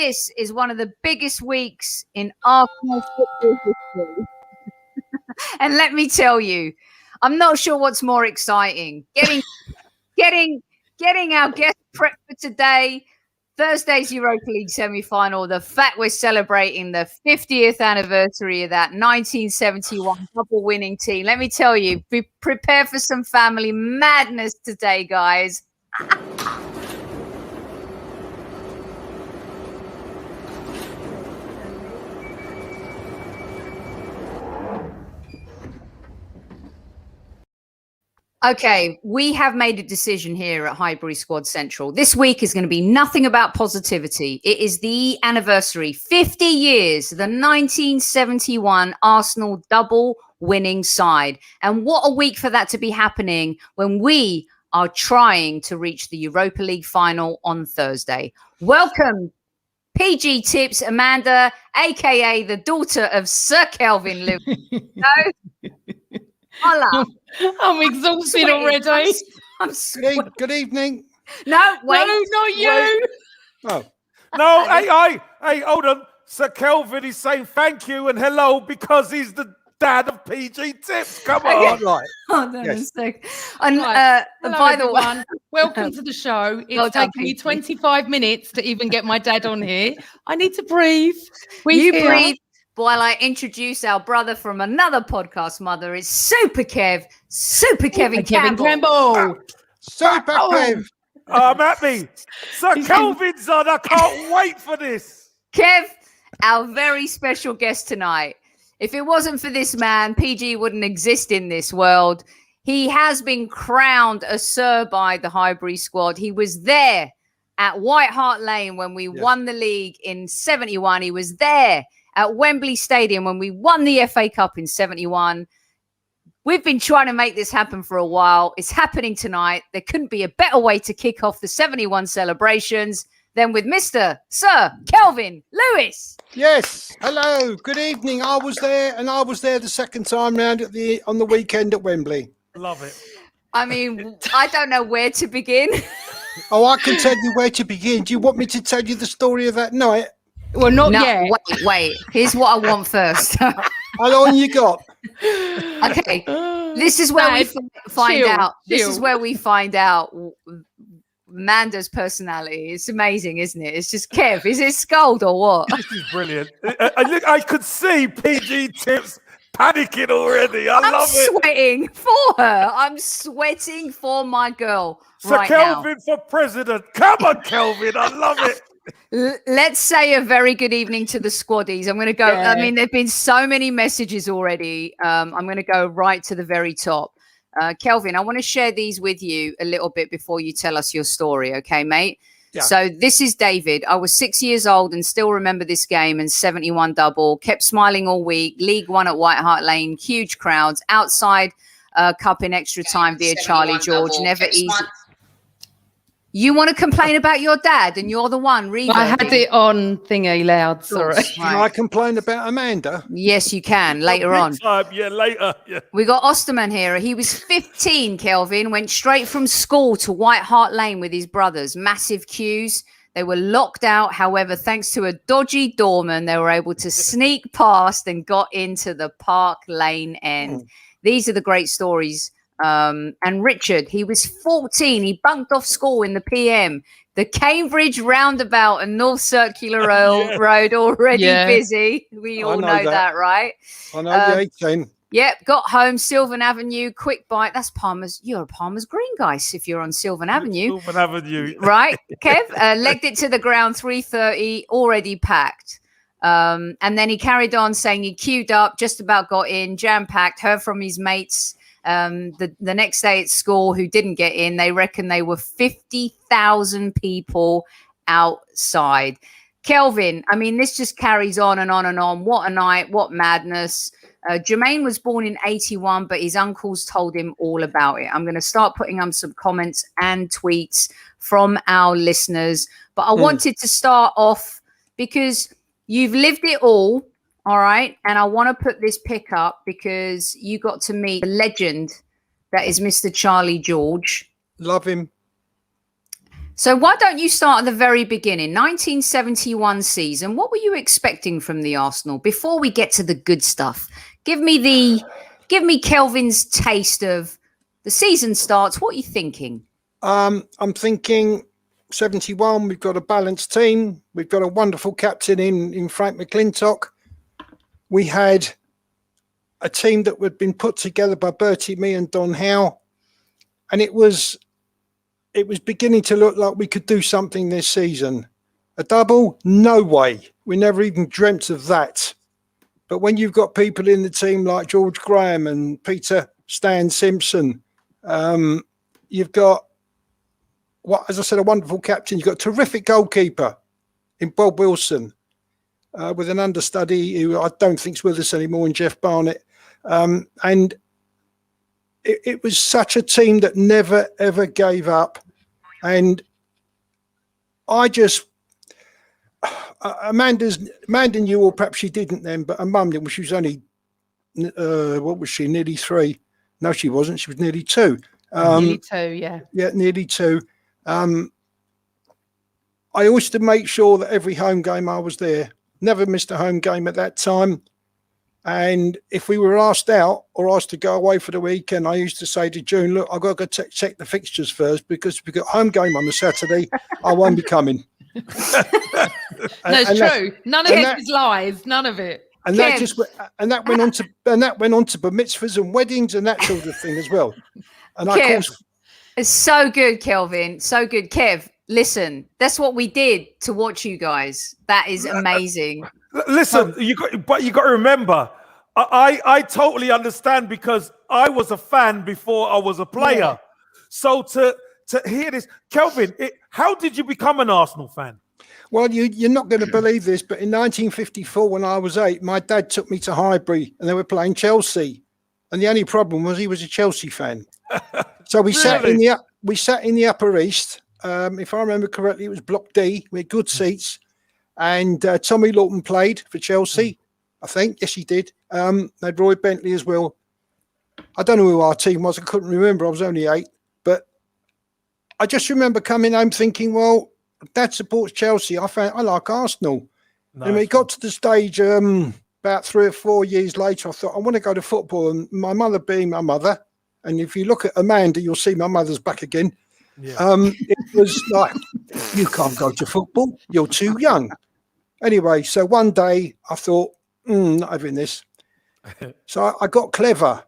this is one of the biggest weeks in Arsenal football history. And let me tell you, I'm not sure what's more exciting. Getting our guest prep for today, Thursday's Europa League semi-final, the fact we're celebrating the 50th anniversary of that 1971 double winning team. Let me tell you, be prepared for some family madness today, guys. Okay, we have made a decision here at Highbury Squad Central. This week is going to be nothing about positivity. It is the anniversary, 50 years, the 1971 Arsenal double winning side. And what a week for that to be happening when we are trying to reach the Europa League final on Thursday. Welcome, PG Tips, Amanda, a.k.a. the daughter of Sir Kelvin Lewis. Hola. I'm exhausted already. I'm Good evening. No, wait. No, not you. Oh. No, hey, hold on. Sir Kelvin is saying thank you and hello because he's the dad of PG Tips. Come on. Right. Hold on a sec. And Right. Hello, by the everyone. way, Welcome to the show. It's Well done, taken me PG. 25 minutes to even get my dad on here. I need to breathe. you breathe while I introduce our brother from another podcast, Mother. It's Super Kevin Campbell. Campbell. Super Kev. I'm happy. Sir Kelvin's on. I can't wait for this. Kev, our very special guest tonight. If it wasn't for this man, PG wouldn't exist in this world. He has been crowned a Sir by the Highbury Squad. He was there at White Hart Lane when we won the league in 71. He was there at Wembley Stadium when we won the FA Cup in 71. We've been trying to make this happen for a while. It's happening tonight. There couldn't be a better way to kick off the 71 celebrations than with Mr. Sir Kelvin Lewis. Yes. Hello. Good evening. I was there, and I was there the second time round on the weekend at Wembley. Love it. I mean, I don't know where to begin. Oh, I can tell you where to begin. Do you want me to tell you the story of that night? Well, not No, yet. wait. Here's what I want first. How long you got? Okay, this is where we find out. This is chill. where we find out Amanda's personality. It's amazing, isn't it? It's just Kev. Is it scold or what? This is brilliant. I could see PG Tips panicking already. I love it. I'm sweating for her. I'm sweating for my girl Sir right Kelvin for president. Come on, Kelvin. I love it. now. Let's say a very good evening to the squaddies. I'm going to go. Yeah. I mean, there've been so many messages already. I'm going to go right to the very top. Kelvin, I want to share these with you a little bit before you tell us your story. Okay, mate? Yeah. So this is David. I was 6 years old and still remember this game and 71 double. Kept smiling all week. League One at White Hart Lane. Huge crowds. Outside cup in extra time via Charlie George. Never easy. You want to complain about your dad and you're the one reading. I had it on thingy loud. Sorry. Can I complain about Amanda? Yes, you can later on. Yeah, later. Yeah. We got Osterman here. He was 15, Kelvin, went straight from school to White Hart Lane with his brothers. Massive queues. They were locked out. However, thanks to a dodgy doorman, they were able to sneak past and got into the Park Lane end. These are the great stories. And Richard, he was 14. He bunked off school in the PM. The Cambridge roundabout and North Circular Road already busy. We all know that, right? I know the 18. Yep, got home, Sylvan Avenue, quick bite. That's Palmer's. You're a Palmer's Green guy if you're on Sylvan Avenue. Sylvan Avenue. Right, Kev? Legged it to the ground, 3:30, already packed. And then he carried on saying he queued up, just about got in, jam-packed, heard from his mates the next day at school who didn't get in. They reckon they were 50,000 people outside. Kelvin, I mean, this just carries on and on and on. What a night, what madness. Jermaine was born in 81, but his uncles told him all about it. I'm going to start putting on some comments and tweets from our listeners. But I wanted to start off because you've lived it all right? And I want to put this pick up because you got to meet the legend that is Mr. Charlie George. Love him. So why don't you start at the very beginning? 1971 season. What were you expecting from the Arsenal before we get to the good stuff? Give me Kelvin's taste of the season starts. What are you thinking? I'm thinking 71. We've got a balanced team. We've got a wonderful captain in Frank McClintock. We had a team that had been put together by Bertie Mee and Don Howe, and it was beginning to look like we could do something this season. A double? No way. We never even dreamt of that. But when you've got people in the team like George Graham and Peter Stan Simpson, you've got, as I said, a wonderful captain. You've got a terrific goalkeeper in Bob Wilson, with an understudy who I don't think's with us anymore, in Jeff Barnett. And it was such a team that never, ever gave up. And Amanda knew, or perhaps she didn't then, but her mum didn't. She was only, what was she, nearly 3? No, she wasn't. She was nearly 2. Nearly 2, yeah. Yeah, nearly 2. I always to make sure that every home game I was there. Never missed a home game at that time. And if we were asked out or asked to go away for the weekend, I used to say to June, look, I've got to go check the fixtures first, because if we've got home game on the Saturday, I won't be coming. That's true. None of it is lies. None of it. And that went on to bar mitzvahs and weddings and that sort of thing as well. And Kev, of course, it's so good, Kelvin. So good, Kev. Listen, that's what we did to watch you guys. That is amazing. Listen, you got to remember, I totally understand, because I was a fan before I was a player. Yeah. So to hear this, Kelvin, how did you become an Arsenal fan? Well, you're not going to believe this, but in 1954, when I was 8, my dad took me to Highbury and they were playing Chelsea. And the only problem was he was a Chelsea fan. So we sat in the Upper East. If I remember correctly, it was Block D. We had good seats. And Tommy Lawton played for Chelsea, I think. Yes, he did. They had Roy Bentley as well. I don't know who our team was. I couldn't remember. I was only 8. But I just remember coming home thinking, well, Dad supports Chelsea. I like Arsenal. Nice. And when it got to the stage about 3 or 4 years later, I thought, I want to go to football. And my mother being my mother, and if you look at Amanda, you'll see my mother's back again. Yeah. It was like, you can't go to football. You're too young. Anyway, so one day I thought, not having this. So I got clever.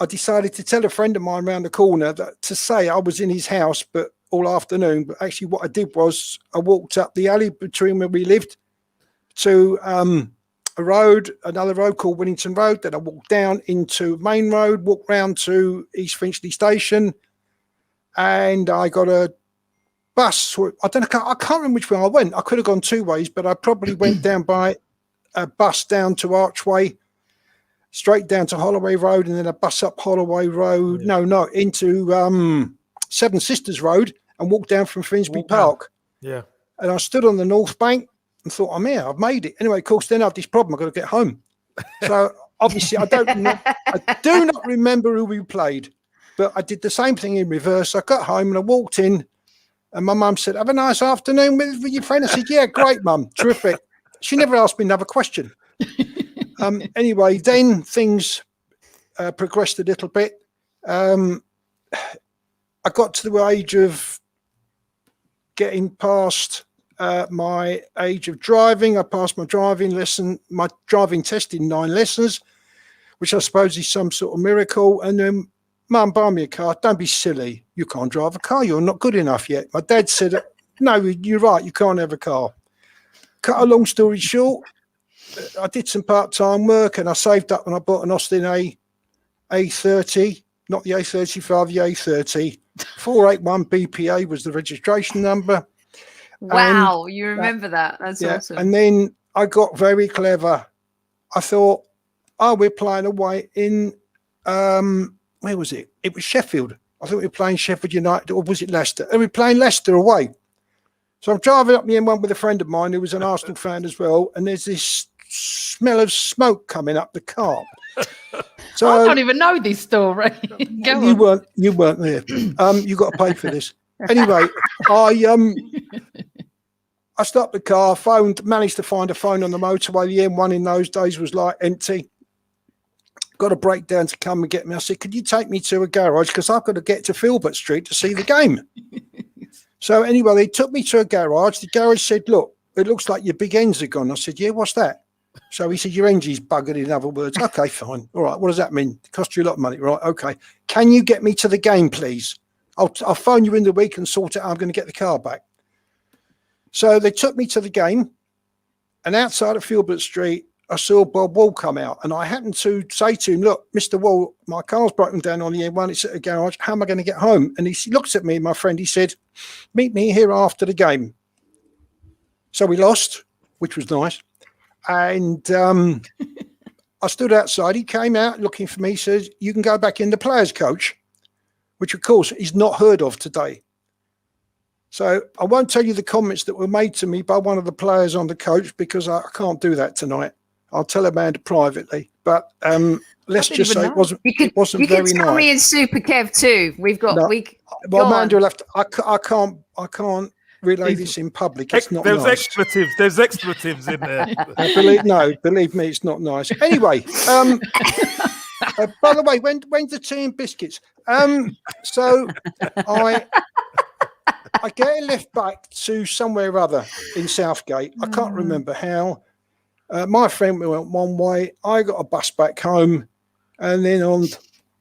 I decided to tell a friend of mine around the corner to say I was in his house, but all afternoon. But actually what I did was I walked up the alley between where we lived to another road called Winnington Road. Then I walked down into Main Road, walked round to East Finchley Station, and I got a bus. I can't remember which way I went. I could have gone 2 ways, but I probably went down by a bus down to Archway, straight down to Holloway Road, and then a bus up Holloway Road. Yeah. No, into Seven Sisters Road, and walked down from Finsbury Park. Yeah. And I stood on the North Bank and thought, I'm here, I've made it. Anyway, of course, then I had this problem. I've got to get home. So obviously I do not remember who we played, but I did the same thing in reverse. I got home and I walked in, and my mum said, have a nice afternoon with your friend. I said, yeah, great, Mum. Terrific. She never asked me another question. Anyway, then things progressed a little bit. I got to the age of getting past my age of driving. I passed my driving test in 9 lessons, which I suppose is some sort of miracle. And then, Mum, buy me a car. Don't be silly. You can't drive a car. You're not good enough yet. My dad said, no, you're right. You can't have a car. Cut a long story short, I did some part-time work and I saved up and I bought an Austin A30, not the A35, the A30. 481 BPA was the registration number. Wow, you remember that. That's awesome. And then I got very clever. I thought, we're playing away in, where was it? It was Sheffield. I thought we were playing Sheffield United, or was it Leicester? And we were playing Leicester away. So I'm driving up the M1 with a friend of mine who was an Arsenal fan as well, and there's this smell of smoke coming up the car. So I don't even know this story. You weren't there. You got to pay for this. Anyway, I stopped the car, managed to find a phone on the motorway. The M1 in those days was like empty. Got a breakdown to come and get me. I said, could you take me to a garage? Because I've got to get to Filbert Street to see the game. So anyway, they took me to a garage. The garage said, look, it looks like your big ends are gone. I said, yeah, what's that? So he said, your engine's buggered, in other words. Okay, fine. All right, what does that mean? It cost you a lot of money. Right, okay. Can you get me to the game, please? I'll phone you in the week and sort it out. I'm going to get the car back. So they took me to the game, and outside of Filbert Street, I saw Bob Wall come out, and I happened to say to him, look, Mr. Wall, my car's broken down on the M1. It's at a garage. How am I going to get home? And he looks at me, my friend. He said, meet me here after the game. So we lost, which was nice. And I stood outside. He came out looking for me, says, you can go back in the players' coach, which, of course, is not heard of today. So I won't tell you the comments that were made to me by one of the players on the coach, because I can't do that tonight. I'll tell Amanda privately. But let's just say it wasn't very nice. You can tell me in Super Kev too. We've got well, Amanda will have to. I can't relay this in public. It's not There's nice. expletives. There's expletives in there. Believe me, it's not nice. Anyway, by the way, when's the tea and biscuits? So I get a lift back to somewhere or other in Southgate. I can't remember how. My friend went one way. I got a bus back home. And then on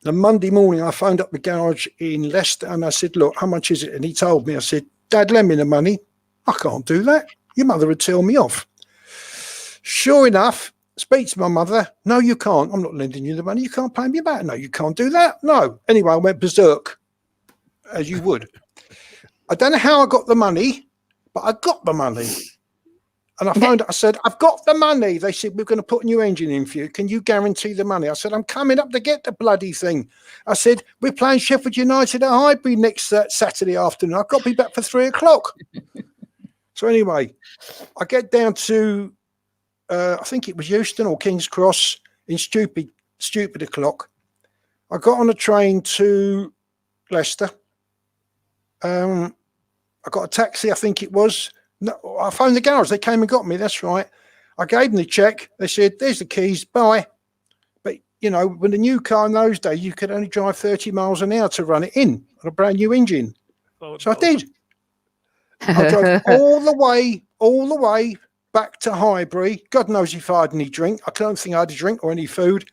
the Monday morning, I phoned up the garage in Leicester and I said, look, how much is it? And he told me. I said, Dad, lend me the money. I can't do that. Your mother would tell me off. Sure enough, speak to my mother. No, you can't. I'm not lending you the money. You can't pay me back. No, you can't do that. No. Anyway, I went berserk, as you would. I don't know how I got the money, but I got the money. And I phoned, I said, I've got the money. They said, we're going to put a new engine in for you. Can you guarantee the money? I said, I'm coming up to get the bloody thing. I said, we're playing Sheffield United at Highbury next Saturday afternoon. I've got to be back for 3:00. So anyway, I get down to, I think it was Euston or King's Cross in stupid o'clock. I got on a train to Leicester. I got a taxi, I think it was. No, I phoned the garage. They came and got me. That's right. I gave them the check. They said, there's the keys. Bye. But, you know, with a new car in those days, you could only drive 30 miles an hour to run it in on a brand new engine. I did. I drove all the way back to Highbury. God knows if I had any drink. I don't think I had a drink or any food.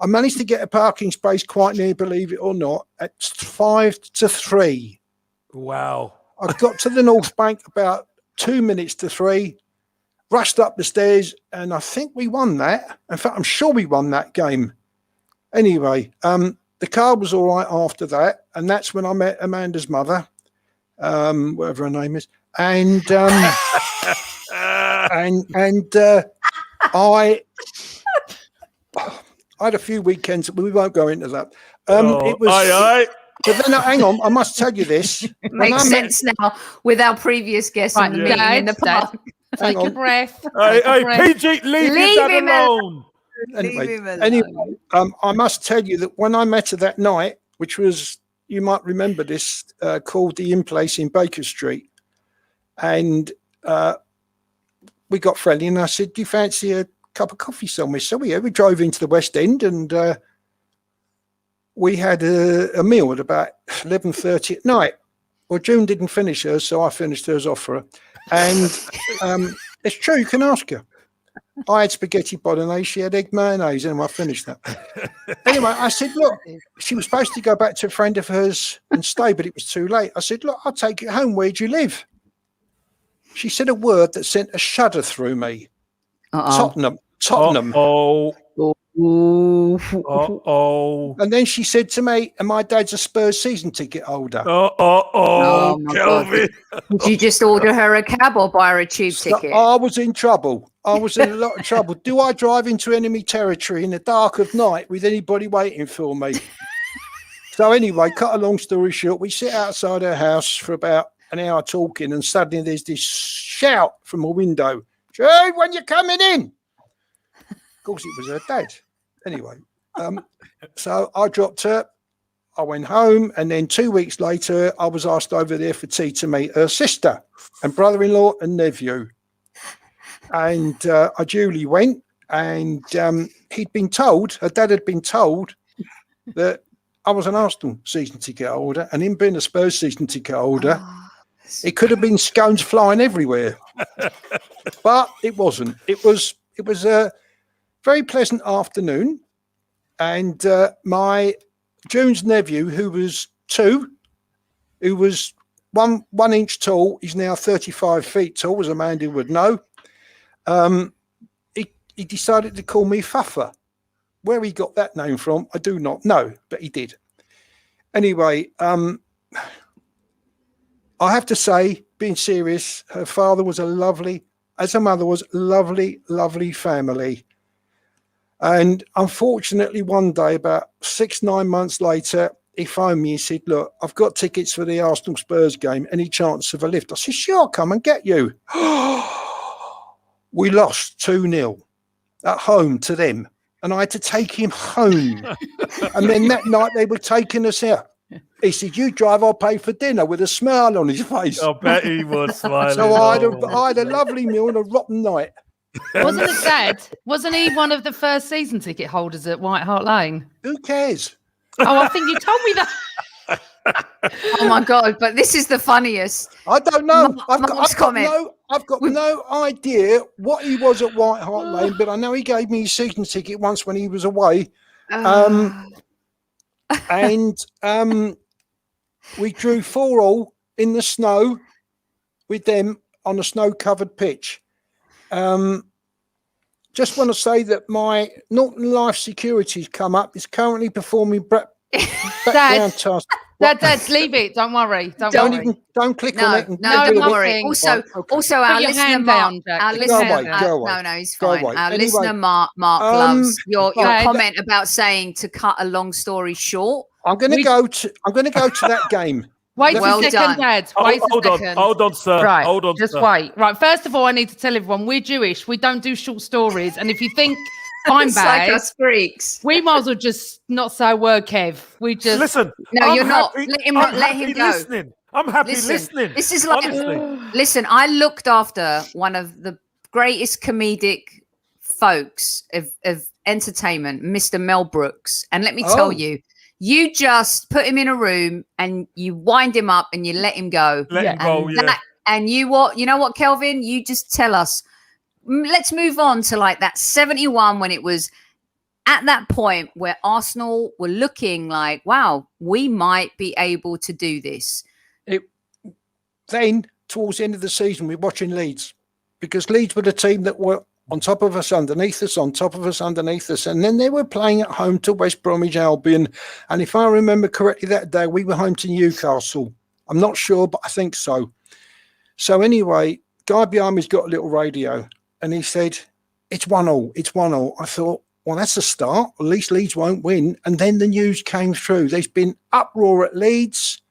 I managed to get a parking space quite near, believe it or not, at 2 to 3. Wow. I got to the North Bank about 2 minutes to 3, rushed up the stairs, and I think we won that. In fact, I'm sure we won that game. Anyway, the car was all right after that, and that's when I met Amanda's mother, whatever her name is, and I had a few weekends, but we won't go into that. It was. But then, hang on, I must tell you this. Makes sense now with our previous guest in the meeting in the park. Take a breath. Hey, PG, leave him alone. Anyway, I must tell you that when I met her that night, which was, you might remember this, called the In Place in Baker Street, and we got friendly, and I said, do you fancy a cup of coffee somewhere? So we drove into the West End, and we had a meal at about 11:30 at night. Well, June didn't finish hers, so I finished hers off for her. And it's true, you can ask her. I had spaghetti bolognese, she had egg mayonnaise, and I finished that. Anyway, I said, look, she was supposed to go back to a friend of hers and stay, but it was too late. I said, look, I'll take it home. Where do you live? She said a word that sent a shudder through me. Tottenham. And then she said to me, and my dad's a Spurs season ticket holder. Kelvin. Did you just order her a cab or buy her a tube ticket? I was in trouble. I was in a lot of trouble. Do I drive into enemy territory in the dark of night with anybody waiting for me? So anyway, cut a long story short, we sit outside her house for about an hour talking, and suddenly there's this shout from a window. June, when you coming in? Of course, it was her dad. Anyway, so I dropped her. I went home, and then 2 weeks later, I was asked over there for tea to meet her sister and brother-in-law and nephew. And I duly went, and he'd been told, her dad had been told that I was an Arsenal season ticket holder, and him being a Spurs season ticket holder, it could have been scones flying everywhere. But it wasn't. It was a very pleasant afternoon, and my June's nephew, who was 2, who was one inch tall, he's now 35 feet tall, as Amanda would know. He decided to call me Fuffer. Where he got that name from, I do not know, but he did. Anyway, I have to say, being serious, her father was as her mother was, lovely family. And unfortunately, one day, about 6-9 months later, he phoned me and said, look, I've got tickets for the Arsenal Spurs game. Any chance of a lift? I said, sure, I'll come and get you. We lost 2-0 at home to them. And I had to take him home. And then that night they were taking us out. He said, you drive, I'll pay for dinner, with a smile on his face. I bet he was smiling. So I had a lovely meal and a rotten night. Wasn't his dad? Wasn't he one of the first season ticket holders at White Hart Lane? Who cares? Oh, I think you told me that. Oh my God! But this is the funniest. I don't know. I've got no idea what he was at White Hart Lane, but I know he gave me his season ticket once when he was away. And we drew 4-4 in the snow with them on a snow-covered pitch. Just want to say that my Norton Life Securities come up is currently performing background tasks. Dad, leave it. Don't worry. Don't click on it. No, don't worry. thing. Also, our listener Mark, no, he's fine. Our listener Mark loves your comment about saying to cut a long story short. I'm going to go to that game. Wait a second, Dad. Hold on, sir. Right, hold on. Just sir. wait. Right. First of all, I need to tell everyone we're Jewish. We don't do short stories, and if you think I'm bad, like us freaks. We might as well just not say a word, Kev. We just listen. No, you're not. Let him go. Listening. I'm happy listening. This is like, listen, I looked after one of the greatest comedic folks of entertainment, Mr. Mel Brooks. And let me tell you, you just put him in a room and you wind him up and you let him go. And you know what, Kelvin? You just tell us. Let's move on to like that 71 when it was at that point where Arsenal were looking like, wow, we might be able to do this. Then, towards the end of the season, we're watching Leeds, because Leeds were the team that were on top of us, underneath us, on top of us, underneath us. And then they were playing at home to West Bromwich Albion. And if I remember correctly, that day we were home to Newcastle. I'm not sure, but I think so. So anyway, guy behind me's got a little radio. And he said, it's 1-1. It's 1-1. I thought, well, that's a start. At least Leeds won't win. And then the news came through. There's been uproar at Leeds.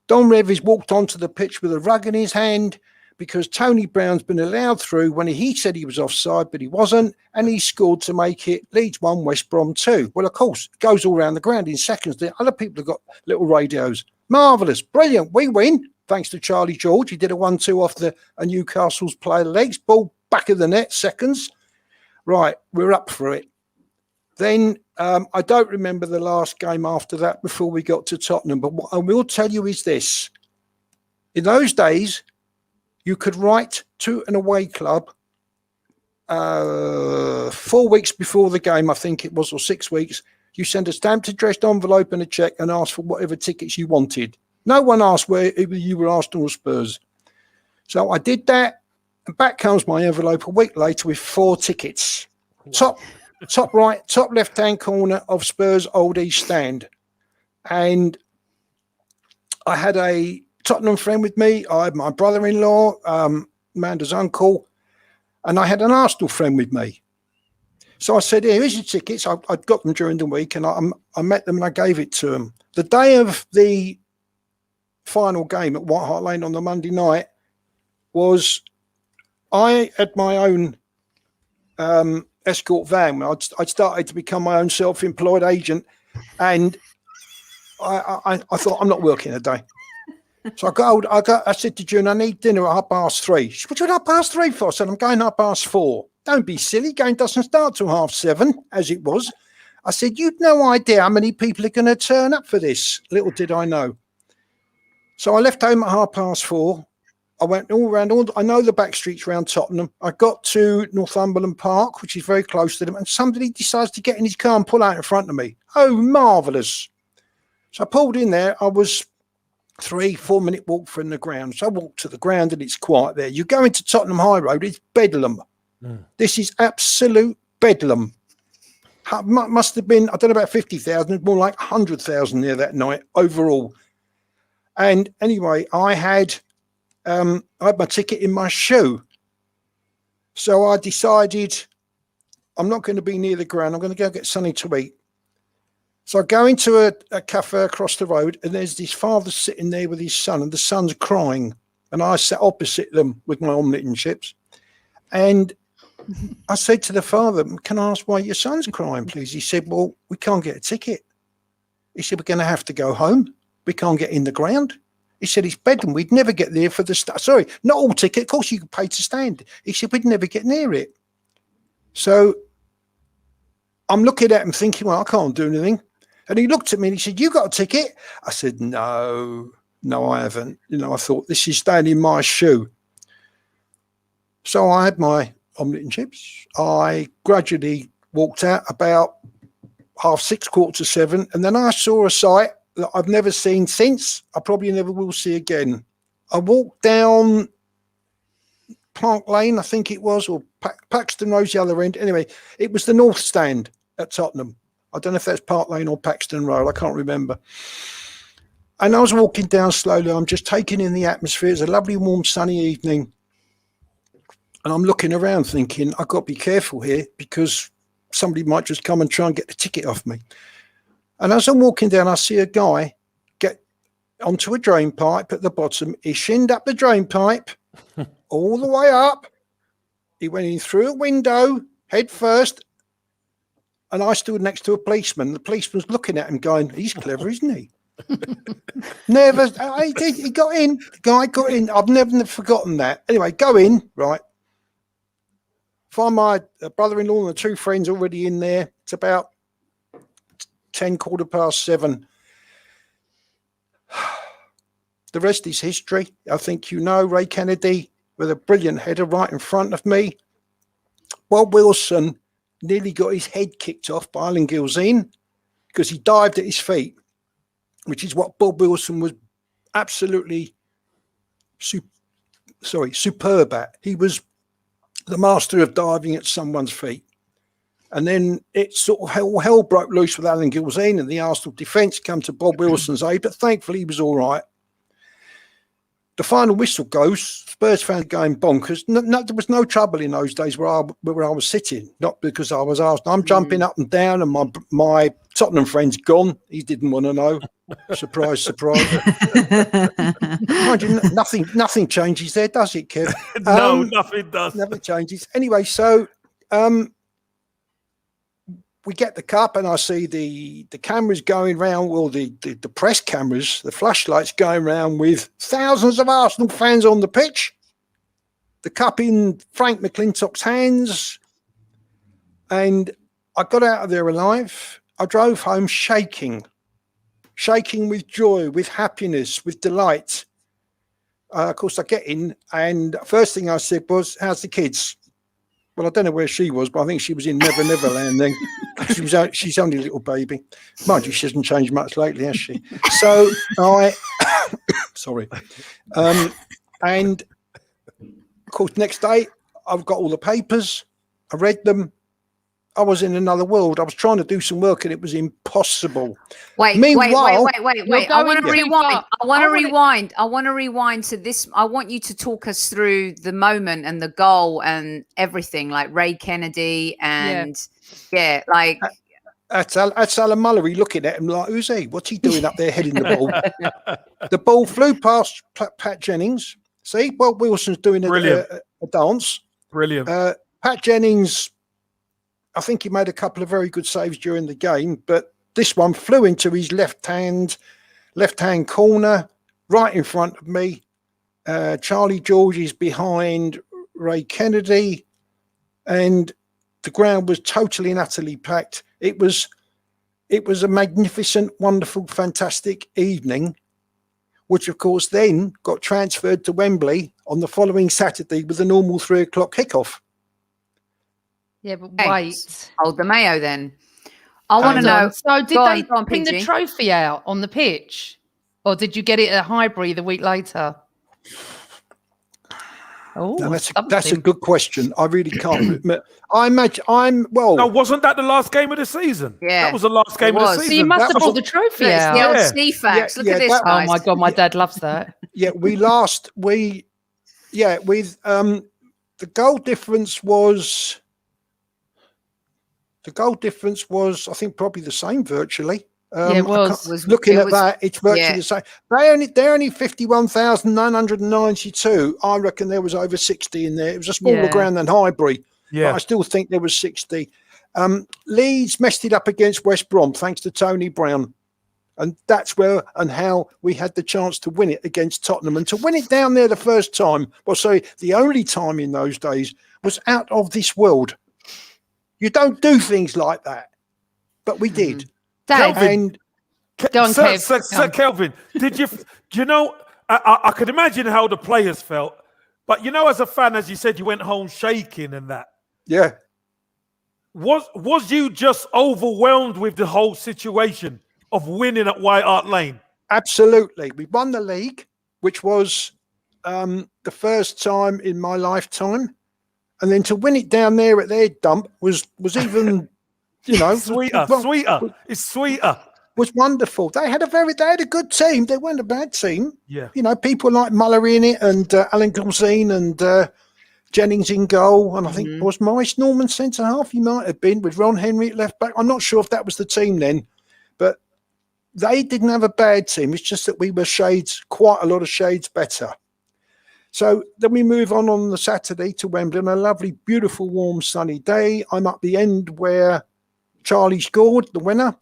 Don Revie's walked onto the pitch with a rug in his hand because Tony Brown's been allowed through when he said he was offside, but he wasn't. And he scored to make it Leeds 1, West Brom 2. Well, of course, it goes all around the ground in seconds. The other people have got little radios. Marvellous. Brilliant. We win. Thanks to Charlie George. He did a 1-2 off a Newcastle's player legs. Ball back of the net, seconds. Right, we're up for it. Then I don't remember the last game after that before we got to Tottenham, but what I will tell you is this. In those days, you could write to an away club 4 weeks before the game, I think it was, or 6 weeks. You send a stamped addressed envelope and a cheque and ask for whatever tickets you wanted. No one asked whether you were Arsenal or Spurs. So I did that. And back comes my envelope a week later with 4 tickets. Top right, top left-hand corner of Spurs Old East Stand. And I had a Tottenham friend with me. I had my brother-in-law, Amanda's uncle, and I had an Arsenal friend with me. So I said, here's your tickets. I'd got them during the week, and I met them and I gave it to them. The day of the final game at White Hart Lane on the Monday night was... I had my own escort van. I'd started to become my own self-employed agent, and I thought, I'm not working today. So I said to June, I need dinner at 3:30. She said, what do you want 3:30 for? I said, I'm going 4:30. Don't be silly. Game doesn't start till 7:30, as it was. I said, you've no idea how many people are going to turn up for this. Little did I know. So I left home at 4:30. I went all around. I know the back streets around Tottenham. I got to Northumberland Park, which is very close to them, and somebody decides to get in his car and pull out in front of me. Oh, marvellous. So I pulled in there. I was 3-4 minute walk from the ground. So I walked to the ground and it's quiet there. You go into Tottenham High Road, it's bedlam. This is absolute bedlam. Must have been, I don't know, about 50,000, more like 100,000 there that night overall. And anyway, I had my ticket in my shoe. So I decided I'm not going to be near the ground. I'm going to go get something to eat. So I go into a cafe across the road, and there's this father sitting there with his son, and the son's crying. And I sat opposite them with my omelette and chips. And I said to the father, can I ask why your son's crying, please? He said, well, we can't get a ticket. He said, we're going to have to go home. We can't get in the ground. He said, it's bedlam. We'd never get there for the sorry, not all ticket. Of course, you could pay to stand. He said, we'd never get near it. So I'm looking at him thinking, well, I can't do anything. And he looked at me and he said, you got a ticket? I said, no, I haven't. I thought, this is staying in my shoe. So I had my omelette and chips. I gradually walked out about 6:30, 7:15. And then I saw a sight that I've never seen since. I probably never will see again. I walked down Park Lane, I think it was, or Paxton Road's the other end. Anyway, it was the North Stand at Tottenham. I don't know if that's Park Lane or Paxton Road. I can't remember. And I was walking down slowly. I'm just taking in the atmosphere. It's a lovely, warm, sunny evening. And I'm looking around thinking, I've got to be careful here because somebody might just come and try and get the ticket off me. And as I'm walking down, I see a guy get onto a drain pipe at the bottom. He shinned up the drain pipe all the way up. He went in through a window, head first. And I stood next to a policeman. The policeman's looking at him going, he's clever, isn't he? Never. He did. He got in. The guy got in. I've never forgotten that. Anyway, go in, right. Find my brother-in-law and the two friends already in there. It's about 10, 7:15. The rest is history. I think Ray Kennedy with a brilliant header right in front of me. Bob Wilson nearly got his head kicked off by Alan Gilzine because he dived at his feet, which is what Bob Wilson was absolutely superb at. He was the master of diving at someone's feet. And then it sort of hell broke loose with Alan Gilzine, and the Arsenal defence come to Bob Wilson's aid, but thankfully he was all right. The final whistle goes, Spurs fans going bonkers. There was no trouble in those days where I was sitting, not because I was asked. I'm jumping up and down, and my Tottenham friend's gone. He didn't want to know. Surprise, surprise. Mind you, nothing changes there, does it, Kev? No, nothing does. Nothing changes. Anyway, so we get the cup, and I see the cameras going round, well, the press cameras, the flashlights going round with thousands of Arsenal fans on the pitch. The cup in Frank McClintock's hands. And I got out of there alive. I drove home shaking with joy, with happiness, with delight. Of course, I get in, and first thing I said was, how's the kids? Well, I don't know where she was, but I think she was in Never Neverland then. She's only a little baby. Mind you, she hasn't changed much lately, has she? So sorry. And of course, next day, I've got all the papers. I read them. I was in another world. I was trying to do some work and it was impossible. Wait. I want to rewind. I want to rewind to this. I want you to talk us through the moment and the goal and everything, like Ray Kennedy and That's Alan Mullery looking at him like, who's he? What's he doing up there heading the ball? The ball flew past Pat Jennings. See, Bob Wilson's doing a dance. Brilliant. Pat Jennings, I think he made a couple of very good saves during the game, but this one flew into his left hand corner, right in front of me. Charlie George is behind Ray Kennedy, and the ground was totally and utterly packed. It was a magnificent, wonderful, fantastic evening, which of course then got transferred to Wembley on the following Saturday with a normal 3:00 kickoff. Yeah, but Hey, wait. Hold the mayo then. I want to Hold on. know. So did Go they on, go on, bring the PG. trophy out on the pitch? Or did you get it at Highbury the week later? Oh, Now, that's a good question. I really can't admit. Now, wasn't that the last game of the season? Yeah, That was the last game it of was. the So So season. you must That have was brought the trophy Look, it's out. the old Yeah. C-Fax. Look Yeah, at this, that- Oh guys. my God, my dad loves that. The goal difference was I think probably the same virtually. Yeah, it was. Looking it at was- that, it's virtually yeah. the same. They're only 51,992. I reckon there was over 60 in there. It was a smaller Yeah. ground than Highbury, but Yeah. I still think there was 60. Leeds messed it up against West Brom thanks to Tony Brown. And that's where and how we had the chance to win it against Tottenham. And to win it down there the first time, the only time in those days, was out of this world. You don't do things like that. But we did. Dad, And go on, Kev. Sir Kelvin, did you? I could imagine how the players felt, but as a fan, as you said, you went home shaking and that. yeah, Was you just overwhelmed with the whole situation of winning at White Hart Lane? absolutely. We won the league, which was the first time in my lifetime. And then to win it down there at their dump was even, Sweeter. It's sweeter. was wonderful. They had a good team. They weren't a bad team. Yeah. People like Mullery in it and Alan Gilzine and Jennings in goal. And I think was Maurice Norman centre half. He might have been with Ron Henry at left back. I'm not sure if that was the team then, but they didn't have a bad team. It's just that we were quite a lot of shades better. So then we move on the Saturday to Wembley on a lovely, beautiful, warm, sunny day. I'm up the end where Charlie scored the winner.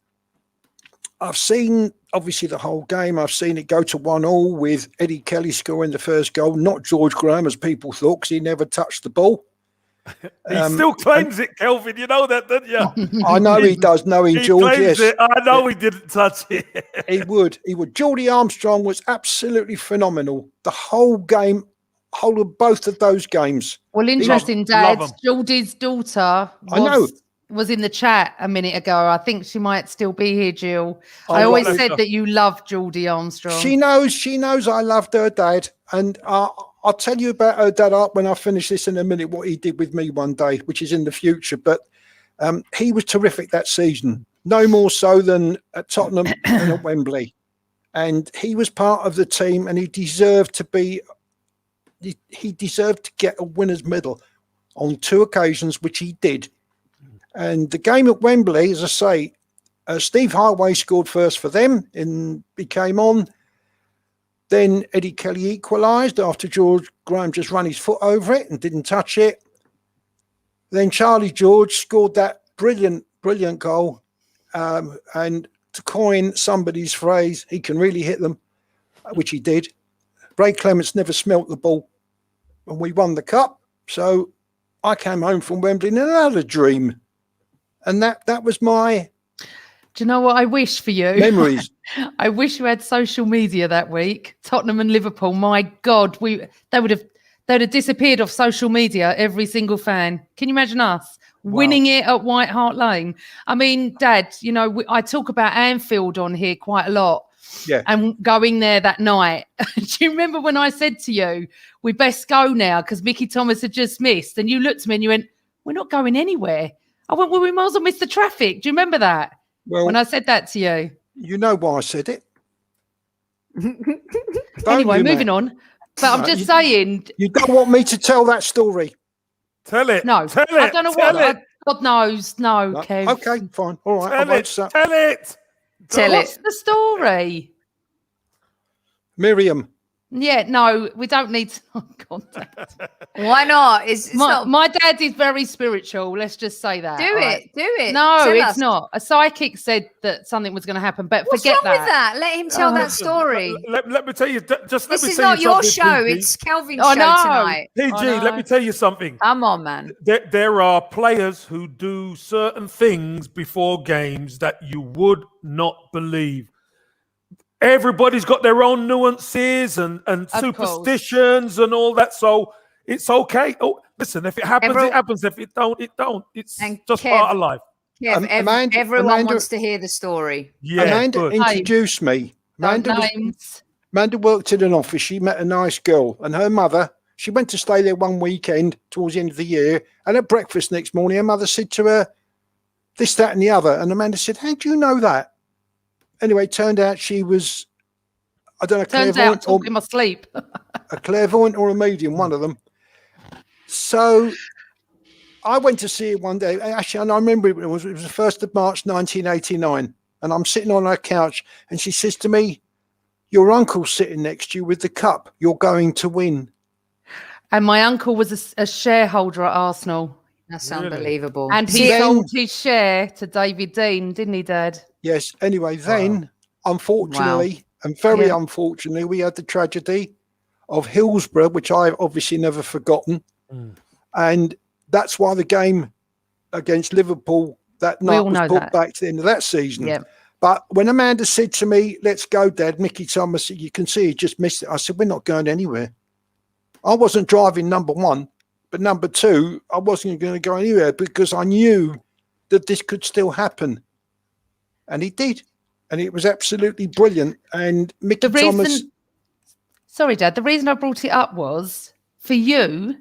I've seen, obviously, the whole game. I've seen it go to 1-1 with Eddie Kelly scoring the first goal, not George Graham, as people thought, because he never touched the ball. He still claims it, Kelvin. You know that, don't you? I know he does, knowing He George, claims yes. it. I know he didn't touch it. He would. Geordie Armstrong was absolutely phenomenal. The whole game, whole of both of those games. Well, interesting, Love Dad. 'em. Geordie's daughter I know. was in the chat a minute ago. I think she might still be here, Jill. I I always love said that you love Geordie Armstrong. She knows I loved her dad. And I'll tell you about her dad when I finish this in a minute, what he did with me one day, which is in the future. But he was terrific that season, no more so than at Tottenham and at Wembley. And he was part of the team, and he deserved to get a winner's medal on 2 occasions, which he did. And the game at Wembley, as I say, Steve Highway scored first for them, and he came on. Then Eddie Kelly equalised after George Graham just ran his foot over it and didn't touch it. Then Charlie George scored that brilliant goal. And to coin somebody's phrase, he can really hit them, which he did. Ray Clements never smelt the ball, and we won the cup. So I came home from Wembley in another dream. And that was my Do you know what I wish for you? memories. I wish you had social media that week. Tottenham and Liverpool. My God, they'd have disappeared off social media. Every single fan. Can you imagine us winning it at White Hart Lane? I mean, Dad, I talk about Anfield on here quite a lot. Yeah. And going there that night. Do you remember when I said to you, we best go now because Mickey Thomas had just missed? And you looked at me and you went, we're not going anywhere. I went, well, we might as well miss the traffic. Do you remember that? Well, When I said that to you. you know why I said it. Anyway, you, moving Matt? on. But I'm just saying, You don't want me to tell that story. Tell it. no, Tell it. I don't know Tell what. it. God knows, no, No? Kev. Okay, fine. All right. I Tell won't it. say. Tell it. Tell What's it. the story? Miriam Yeah, no, we don't need to contact. Why not? It's not. My dad is very spiritual. Let's just say that. Do right? it. Do it. No, Tell it's us. not. A psychic said that something was going to happen, but What's forget wrong with that? Let him tell that story. Let me tell you. Just let This me is tell not you your something, show. PG. It's Kelvin's I show know. tonight. PG, let me tell you something. Come on, man. There are players who do certain things before games that you would not believe. Everybody's got their own nuances and superstitions and all that. So it's okay. Oh, listen, if it happens, it happens. If it don't, it don't. It's just part of life. Yeah, everyone wants to hear the story. Yeah, Amanda introduced me. Amanda worked in an office. She met a nice girl, and her mother, she went to stay there one weekend towards the end of the year. And at breakfast next morning, her mother said to her, this, that, and the other. And Amanda said, how do you know that? Anyway, it turned out she was, I don't know, clairvoyant or in my sleep. a clairvoyant or a medium, one of them. So I went to see her one day. Actually, and I remember it was the 1st of March, 1989. And I'm sitting on her couch and she says to me, your uncle's sitting next to you with the cup. You're going to win. And my uncle was a shareholder at Arsenal. That's unbelievable. And he sold his share to David Dean, didn't he, Dad? Yes. Anyway, then, unfortunately, and very unfortunately, we had the tragedy of Hillsborough, which I've obviously never forgotten. And that's why the game against Liverpool that night was put back to the end of that season. Yeah. But when Amanda said to me, let's go, Dad, Mickey Thomas, you can see he just missed it. I said, we're not going anywhere. I wasn't driving number one, but number two, I wasn't going to go anywhere because I knew that this could still happen. And it did. And it was absolutely brilliant. And Mickey Thomas. Sorry, Dad. The reason I brought it up was for you,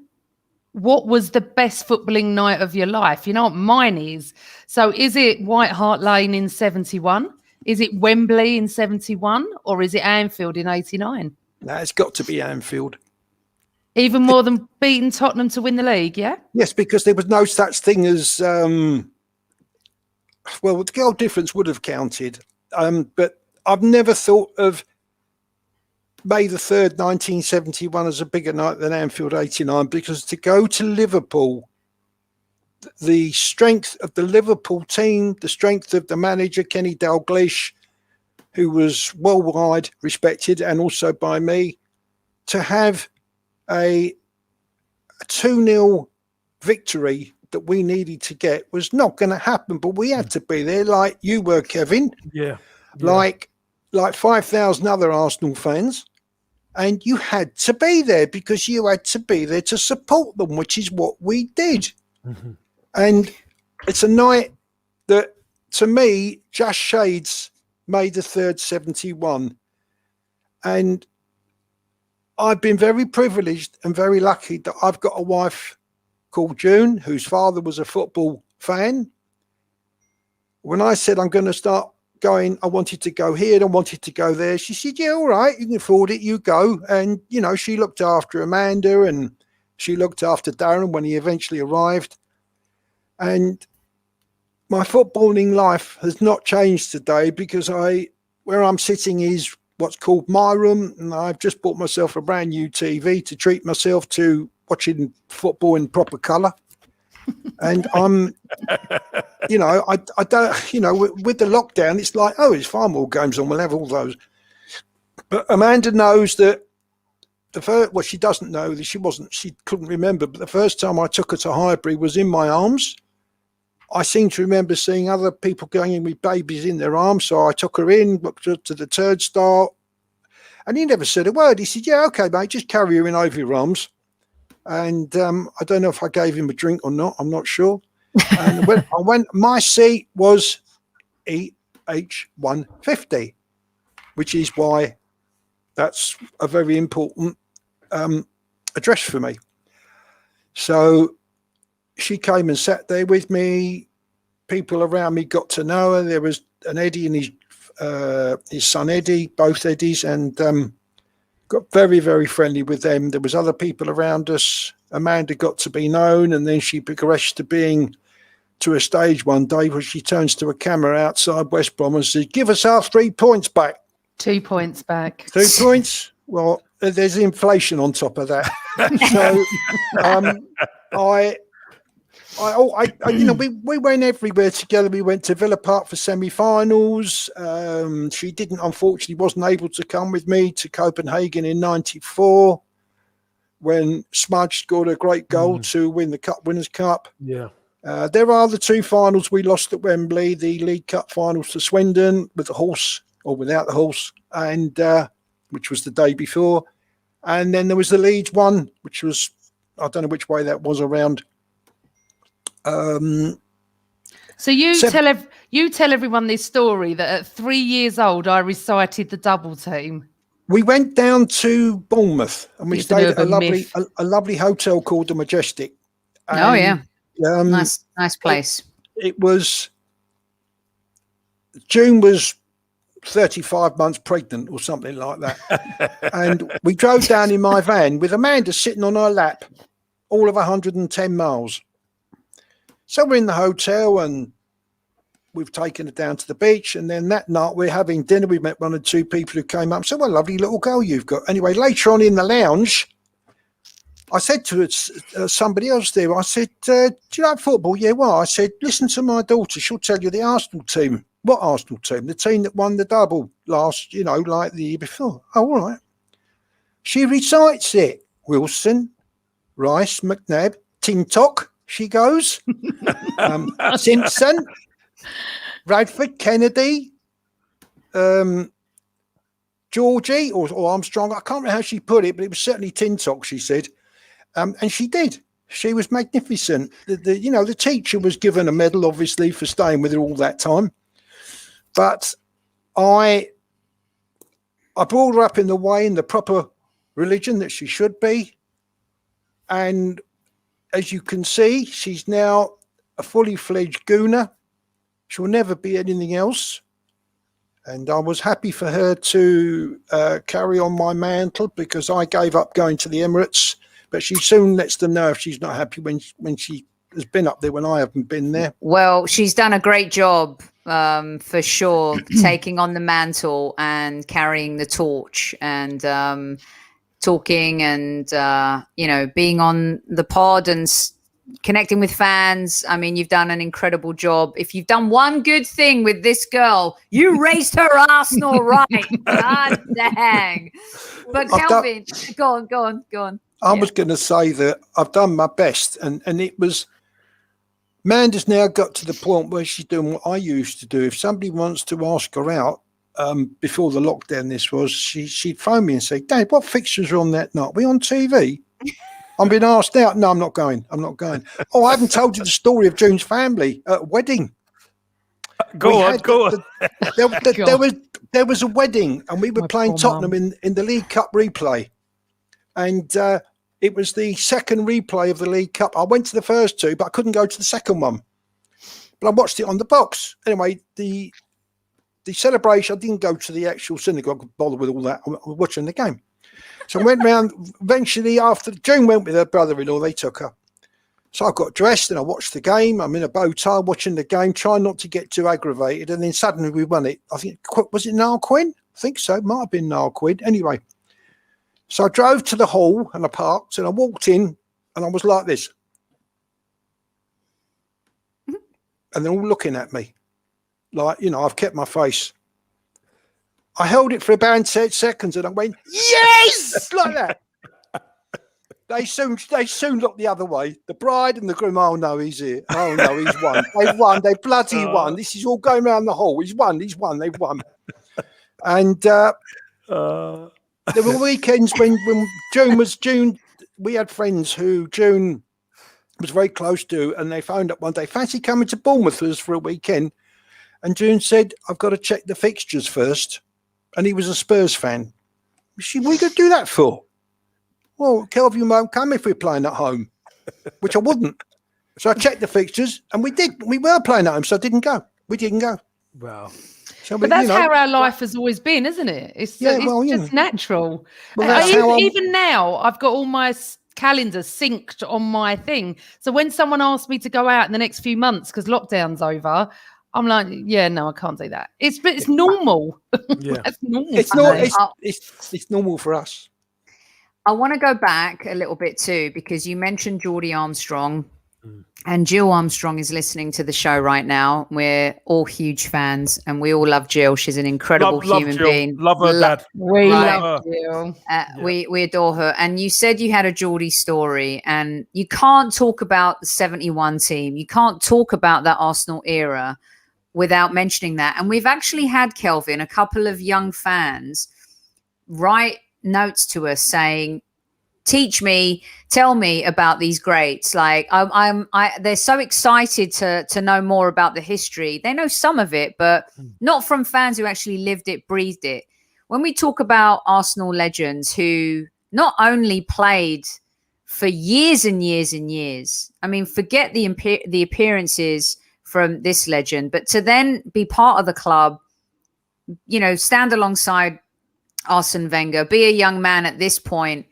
what was the best footballing night of your life? You know what mine is? So is it White Hart Lane in 71? Is it Wembley in 71? Or is it Anfield in 89? No, it's got to be Anfield. Even more than beating Tottenham to win the league, yeah? Yes, because there was no such thing as, well, the goal difference would have counted. But I've never thought of May the 3rd, 1971 as a bigger night than Anfield 89, because to go to Liverpool, the strength of the Liverpool team, the strength of the manager, Kenny Dalglish, who was worldwide respected and also by me, to have a 2-0 victory that we needed to get was not going to happen, but we had to be there like you were, Kevin. Yeah. Like 5,000 other Arsenal fans. And you had to be there because you had to be there to support them, which is what we did. Mm-hmm. And it's a night that, to me, just shades May the 3rd, 71. And I've been very privileged and very lucky that I've got a wife called June, whose father was a football fan. When I said I'm going to start going, I wanted to go here and I wanted to go there, she said, yeah, all right, you can afford it, you go. And, you know, she looked after Amanda and she looked after Darren when he eventually arrived. And my footballing life has not changed today because where I'm sitting is what's called my room, and I've just bought myself a brand new TV to treat myself to watching football in proper colour. And I'm, you know, I don't, you know, with the lockdown, it's like, oh, it's far more games on. We'll have all those. But Amanda knows that the first, well, she doesn't know that she couldn't remember, but the first time I took her to Highbury was in my arms. I seem to remember seeing other people going in with babies in their arms. So I took her in, looked to the turnstile, and he never said a word. He said, yeah, okay, mate, just carry her in over your arms. And I don't know if I gave him a drink or not. I'm not sure. And when I went, my seat was EH150, which is why that's a very important address for me. So she came and sat there with me. People around me got to know her. There was an Eddie and his son Eddie, both Eddies, and got very, very friendly with them. There was other people around us. Amanda got to be known, and then she progressed to being to a stage one day where she turns to a camera outside West Brom and says, give us our 3 points back. 2 points back. 2 points? Well, there's inflation on top of that. So we went everywhere together. We went to Villa Park for semi-finals. She unfortunately wasn't able to come with me to Copenhagen in '94 when Smudge scored a great goal to win the Cup Winners' Cup. Yeah. There are the two finals we lost at Wembley, the League Cup finals to Swindon with the horse or without the horse, and which was the day before. And then there was the Leeds one, which was, I don't know which way that was around. So you tell everyone this story that at 3 years old I recited the double team. We went down to Bournemouth and we It's stayed at an urban a lovely hotel called the Majestic. And, nice place. It was June was 35 months pregnant or something like that. And we drove down in my van with Amanda sitting on her lap, all of 110 miles. So we're in the hotel and we've taken her down to the beach. And then that night we're having dinner. We met one or two people who came up and said, "What a lovely little girl you've got." Anyway, later on in the lounge, I said to somebody else there, I said, "Do you like football?" "Yeah, well," I said, "Listen to my daughter. She'll tell you the Arsenal team." "What Arsenal team?" "The team that won the double last, like the year before." "Oh, all right." She recites it. "Wilson, Rice, McNabb, Tintock," she goes. "Simpson, Radford, Kennedy, Georgie or Armstrong." I can't remember how she put it, but it was certainly Tintock, she said. And she did. She was magnificent. The teacher was given a medal, obviously, for staying with her all that time. But I brought her up in the proper religion that she should be. And as you can see, she's now a fully fledged gooner. She'll never be anything else. And I was happy for her to carry on my mantle because I gave up going to the Emirates. But she soon lets them know if she's not happy when she has been up there when I haven't been there. Well, she's done a great job for sure, taking on the mantle and carrying the torch and talking and, being on the pod and connecting with fans. I mean, you've done an incredible job. If you've done one good thing with this girl, you raised her Arsenal right. God dang. But Kelvin, go on. I was going to say that I've done my best, and it was. Amanda's now got to the point where she's doing what I used to do. If somebody wants to ask her out, before the lockdown, this was, she'd phone me and say, "Dad, what fixtures are on that night? Are we on TV? I'm being asked out." "No, I'm not going. "Oh, I haven't told you the story of June's family wedding." Go on. There was a wedding, and we were playing Tottenham in the League Cup replay, and it was the second replay of the League Cup. I went to the first two, but I couldn't go to the second one. But I watched it on the box. Anyway, the celebration, I didn't go to the actual synagogue, bother with all that. I was watching the game. So I went round, eventually after June went with her brother-in-law, they took her. So I got dressed and I watched the game. I'm in a bow tie watching the game, trying not to get too aggravated. And then suddenly we won it. I think, was it Niall Quinn? I think so. Might have been Niall Quinn. Anyway. So I drove to the hall and I parked and I walked in and I was like this. And they're all looking at me. Like, I've kept my face. I held it for about 10 seconds and I went, "Yes!" like that. They soon looked the other way. The bride and the groom, "Oh no, he's here. Oh no, he's won. They've won. They bloody won. This is all going around the hall. He's won. They've won." And there were weekends when June, we had friends who June was very close to, and they phoned up one day, "Fancy coming to Bournemouth with us for a weekend?" And June said, "I've got to check the fixtures first." And he was a Spurs fan. What are you going to do that for? "Well, Kelvin won't come if we're playing at home," which I wouldn't. So I checked the fixtures, and we did. We were playing at home, so I didn't go. We didn't go. Wow. So but that's how our life has always been, isn't it? It's just natural. Well, even now, I've got all my calendars synced on my thing. So when someone asks me to go out in the next few months because lockdown's over, I'm like, "Yeah, no, I can't do that." It's normal. Yeah, That's normal. It's normal for us. I want to go back a little bit too, because you mentioned Geordie Armstrong, and Jill Armstrong is listening to the show right now. We're all huge fans, and we all love Jill. She's an incredible human Jill. being. Love her dad. We Right. love you. We adore her. And you said you had a Geordie story, and you can't talk about the 71 team. You can't talk about that Arsenal era without mentioning that. And we've actually had, Kelvin, a couple of young fans write notes to us saying, tell me about these greats. Like they're so excited to know more about the history. They know some of it, but not from fans who actually lived it, breathed it. When we talk about Arsenal legends who not only played for years and years and years, I mean, forget the appearances from this legend, but to then be part of the club, you know, stand alongside Arsene Wenger, be a young man at this point,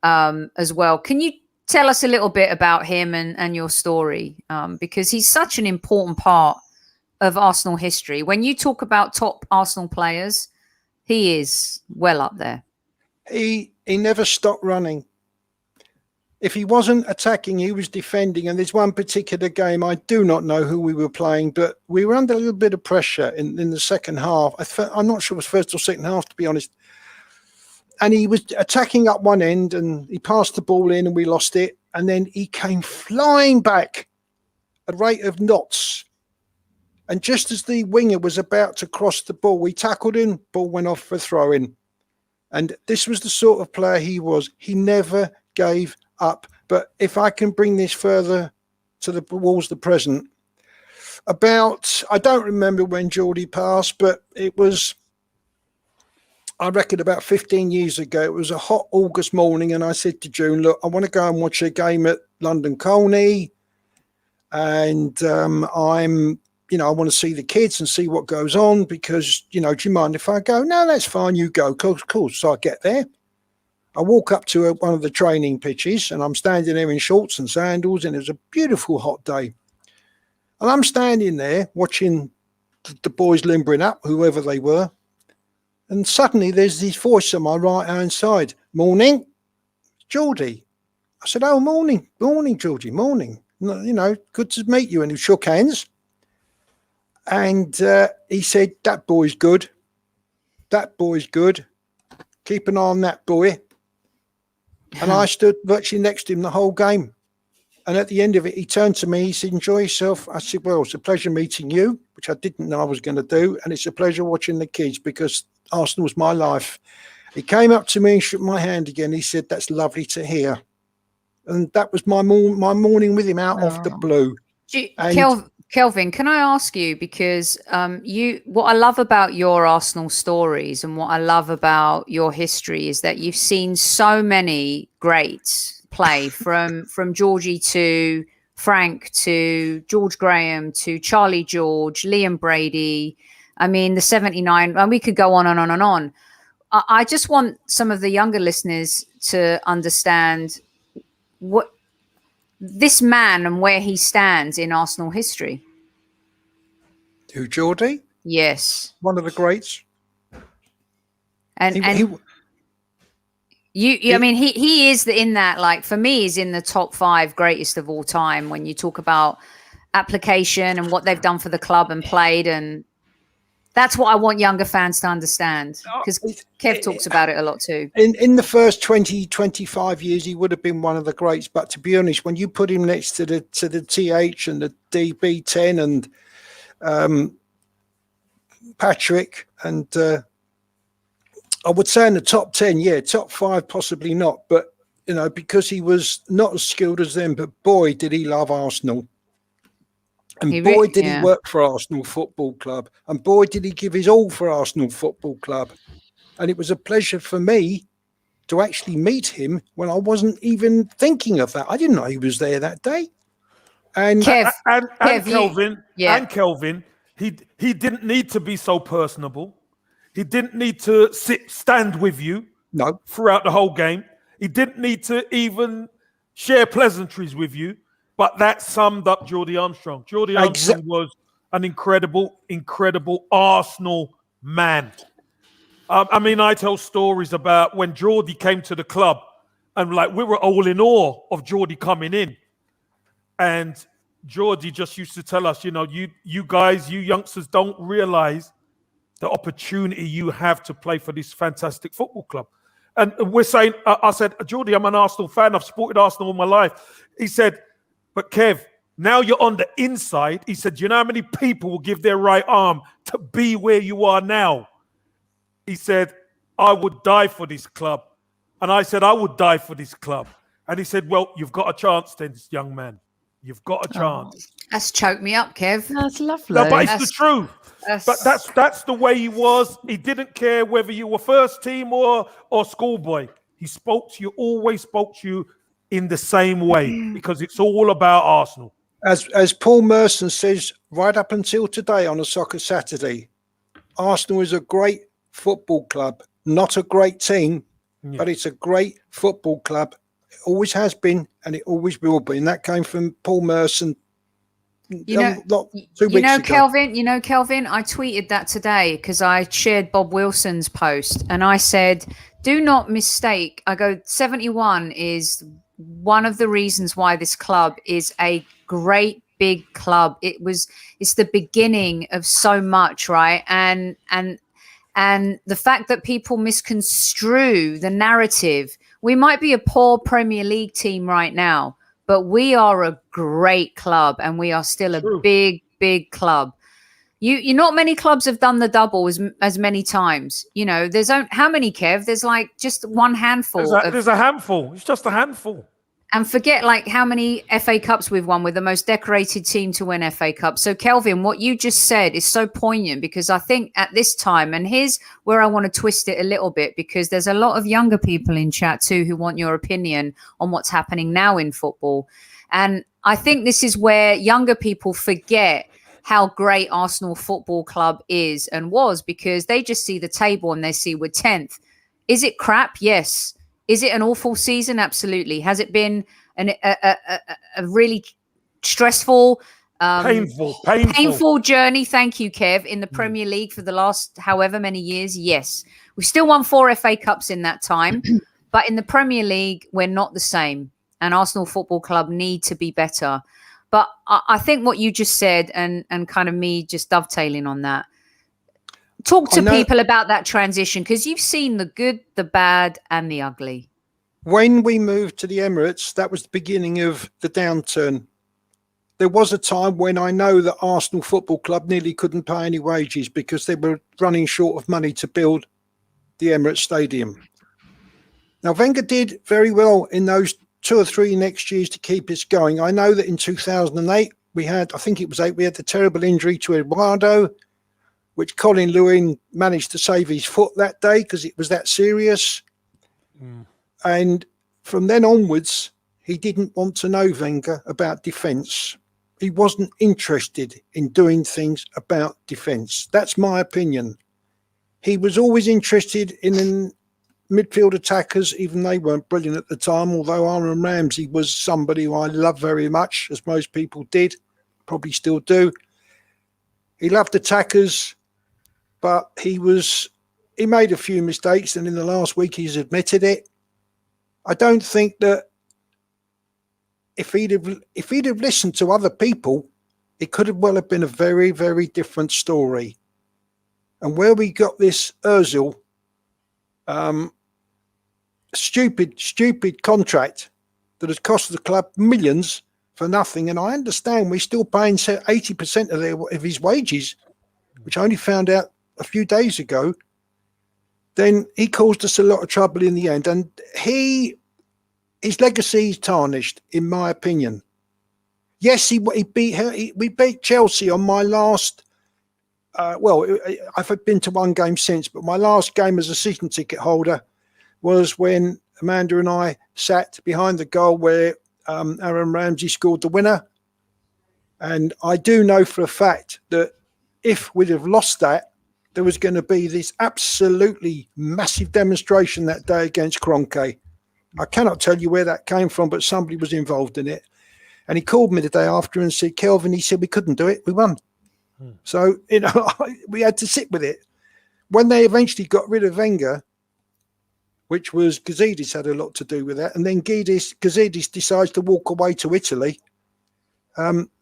as well. Can you tell us a little bit about him and your story? Because he's such an important part of Arsenal history. When you talk about top Arsenal players, he is well up there. He never stopped running. If he wasn't attacking, he was defending. And there's one particular game, I do not know who we were playing, but we were under a little bit of pressure in the second half. I'm not sure it was first or second half, to be honest. And he was attacking up one end, and he passed the ball in, and we lost it. And then he came flying back at a rate of knots. And just as the winger was about to cross the ball, we tackled him, ball went off for throw-in. And this was the sort of player he was. He never gave up. But if I can bring this further towards the present, I don't remember when Geordie passed, but it was, I reckon, about 15 years ago. It was a hot August morning, and I said to June, look, I want to go and watch a game at London Colney, and I want to see the kids and see what goes on, because, do you mind if I go? No, that's fine, you go. Cool. So I get there. I walk up to one of the training pitches, and I'm standing there in shorts and sandals, and it was a beautiful hot day. And I'm standing there watching the boys limbering up, whoever they were. And suddenly there's this voice on my right-hand side. Morning, Geordie. I said, oh, morning, Geordie, morning. Good to meet you. And he shook hands. And he said, that boy's good. Keep an eye on that boy. And I stood virtually next to him the whole game. And at the end of it, he turned to me, he said, enjoy yourself. I said, well, it's a pleasure meeting you, which I didn't know I was going to do. And it's a pleasure watching the kids, because Arsenal's my life. He came up to me and shook my hand again. He said, that's lovely to hear. And that was my morning with him out of the blue. Kelvin, can I ask you, because what I love about your Arsenal stories and what I love about your history is that you've seen so many greats play from Georgie to Frank to George Graham to Charlie George, Liam Brady. I mean, the 79, and we could go on and on and on. I just want some of the younger listeners to understand what this man and where he stands in Arsenal history. Who, Geordie? Yes. One of the greats. I mean, he is in that, like, for me, he's in the top 5 greatest of all time when you talk about application and what they've done for the club and played. And that's what I want younger fans to understand, because Kev talks about it a lot too. In the first 20, 25 years, he would have been one of the greats. But to be honest, when you put him next to the TH and the DB10 and Patrick, and I would say in the top 10, top 5, possibly not. But, because he was not as skilled as them, but boy, did he love Arsenal. And he work for Arsenal Football Club. And boy, did he give his all for Arsenal Football Club. And it was a pleasure for me to actually meet him when I wasn't even thinking of that. I didn't know he was there that day. And Kelvin, he didn't need to be so personable. He didn't need to stand with you throughout the whole game. He didn't need to even share pleasantries with you. But that summed up Geordie Armstrong. Geordie Armstrong was an incredible, incredible Arsenal man. I mean, I tell stories about when Geordie came to the club And like we were all in awe of Geordie coming in. And Geordie just used to tell us, you guys, you youngsters don't realize the opportunity you have to play for this fantastic football club. And we're saying, I said, Geordie, I'm an Arsenal fan. I've supported Arsenal all my life. He said, but Kev, now you're on the inside. He said, you know how many people will give their right arm to be where you are now? He said, I would die for this club. And I said, I would die for this club. And he said, well, you've got a chance then, young man. You've got a chance. That's choked me up, Kev. That's lovely. No, but it's the truth. But that's the way he was. He didn't care whether you were first team or schoolboy. He spoke to you, always spoke to you in the same way, because it's all about Arsenal. As Paul Merson says, right up until today on a Soccer Saturday, Arsenal is a great football club, not a great team, but it's a great football club. It always has been, and it always will be. And that came from Paul Merson. Kelvin, I tweeted that today because I shared Bob Wilson's post and I said, do not mistake. I go, 71 is one of the reasons why this club is a great big club. It's the beginning of so much, right? And the fact that people misconstrue the narrative, we might be a poor Premier League team right now, but we are a great club and we are still a big, big club. Not many clubs have done the double as many times. There's how many, Kev? There's like just one handful. There's a handful. It's just a handful. And forget like how many FA Cups we've won. We're the most decorated team to win FA Cups. So Kelvin, what you just said is so poignant because I think at this time, and here's where I want to twist it a little bit, because there's a lot of younger people in chat too who want your opinion on what's happening now in football. And I think this is where younger people forget how great Arsenal Football Club is and was, because they just see the table and they see we're 10th. Is it crap? Yes. Is it an awful season? Absolutely. Has it been a really stressful, painful journey? Thank you, Kev. In the Premier League for the last however many years? Yes. We've still won 4 FA Cups in that time, but in the Premier League, we're not the same. And Arsenal Football Club need to be better. But I think what you just said and kind of me just dovetailing on that, talk to people about that transition, because you've seen the good, the bad, and the ugly. When we moved to the Emirates, that was the beginning of the downturn. There was a time when I know that Arsenal Football Club nearly couldn't pay any wages because they were running short of money to build the Emirates Stadium. Now, Wenger did very well in those 2 or 3 next years to keep us going. I know that in 2008, we had the terrible injury to Eduardo, which Colin Lewin managed to save his foot that day because it was that serious. And from then onwards, he didn't want to know, Wenger, about defence. He wasn't interested in doing things about defence. That's my opinion. He was always interested in midfield attackers, even they weren't brilliant at the time, although Aaron Ramsey was somebody who I love very much, as most people did, probably still do. He loved attackers, but he made a few mistakes, and in the last week he's admitted it. I don't think that if he'd have listened to other people, it could have well have been a very, very different story. And where we got this Ozil stupid contract that has cost the club millions for nothing, and I understand we're still paying 80% of his wages, which I only found out a few days ago, then he caused us a lot of trouble in the end. And his legacy is tarnished, in my opinion. Yes, we beat Chelsea on my last, I've been to one game since, but my last game as a season ticket holder was when Amanda and I sat behind the goal where Aaron Ramsey scored the winner. And I do know for a fact that if we'd have lost that, there was going to be this absolutely massive demonstration that day against Kroenke. I cannot tell you where that came from, but somebody was involved in it. And he called me the day after and said, Kelvin, he said, we couldn't do it. We won. So, we had to sit with it. When they eventually got rid of Wenger, which was Gazidis had a lot to do with that. And then Gazidis decides to walk away to Italy.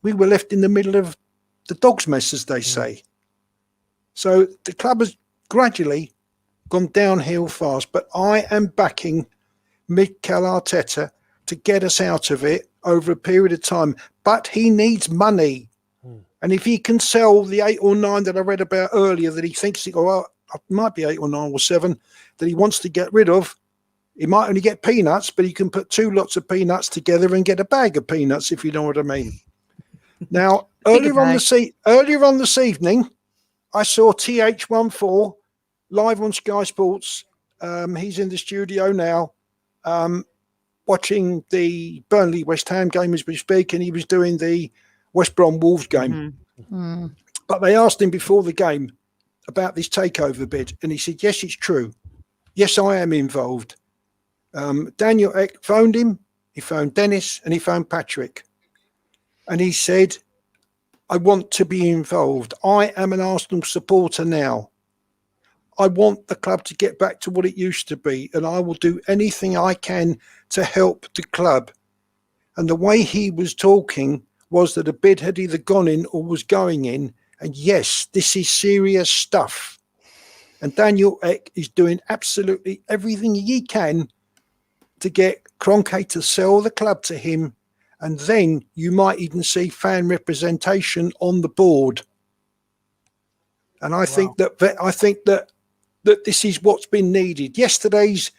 We were left in the middle of the dog's mess, as they say. So the club has gradually gone downhill fast, but I am backing Mikel Arteta to get us out of it over a period of time. But he needs money. And if he can sell the 8 or 9 that I read about earlier, that he thinks it might be 8 or 9 or 7 that he wants to get rid of, he might only get peanuts, but he can put 2 lots of peanuts together and get a bag of peanuts, if you know what I mean. Now, earlier on this evening, I saw TH14 live on Sky Sports. He's in the studio now, watching the Burnley West Ham game as we speak, and he was doing the West Brom Wolves game. But they asked him before the game about this takeover bid, and he said, yes, it's true. Yes, I am involved. Daniel Ek phoned him, he phoned Dennis, and he phoned Patrick. And he said, I want to be involved. I am an Arsenal supporter now. I want the club to get back to what it used to be, and I will do anything I can to help the club. And the way he was talking was that a bid had either gone in or was going in. And yes, this is serious stuff. And Daniel Ek is doing absolutely everything he can to get Kroenke to sell the club to him. And then you might even see fan representation on the board. And I think that this is what's been needed. Yesterday's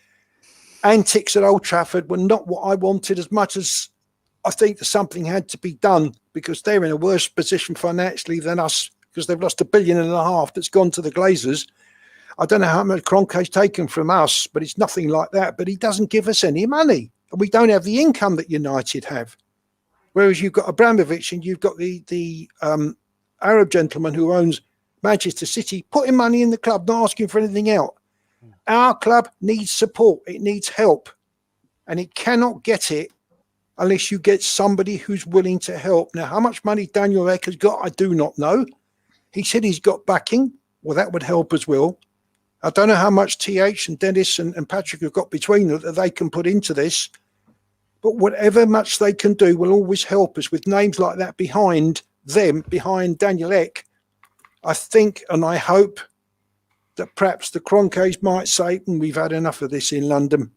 antics at Old Trafford were not what I wanted, as much as I think that something had to be done, because they're in a worse position financially than us, because they've lost $1.5 billion that's gone to the Glazers. I don't know how much Kroenke's taken from us, but it's nothing like that. But he doesn't give us any money, and we don't have the income that United have. Whereas you've got Abramovich and you've got the Arab gentleman who owns Manchester City putting money in the club, not asking for anything else. Our club needs support. It needs help. And it cannot get it unless you get somebody who's willing to help. Now, how much money Daniel Ek has got, I do not know. He said he's got backing. Well, that would help as well. I don't know how much TH and Dennis and Patrick have got between them that they can put into this. But whatever much they can do will always help us. With names like that behind them, behind Daniel Ek, I think and I hope that perhaps the Kroenkes might say, we've had enough of this in London.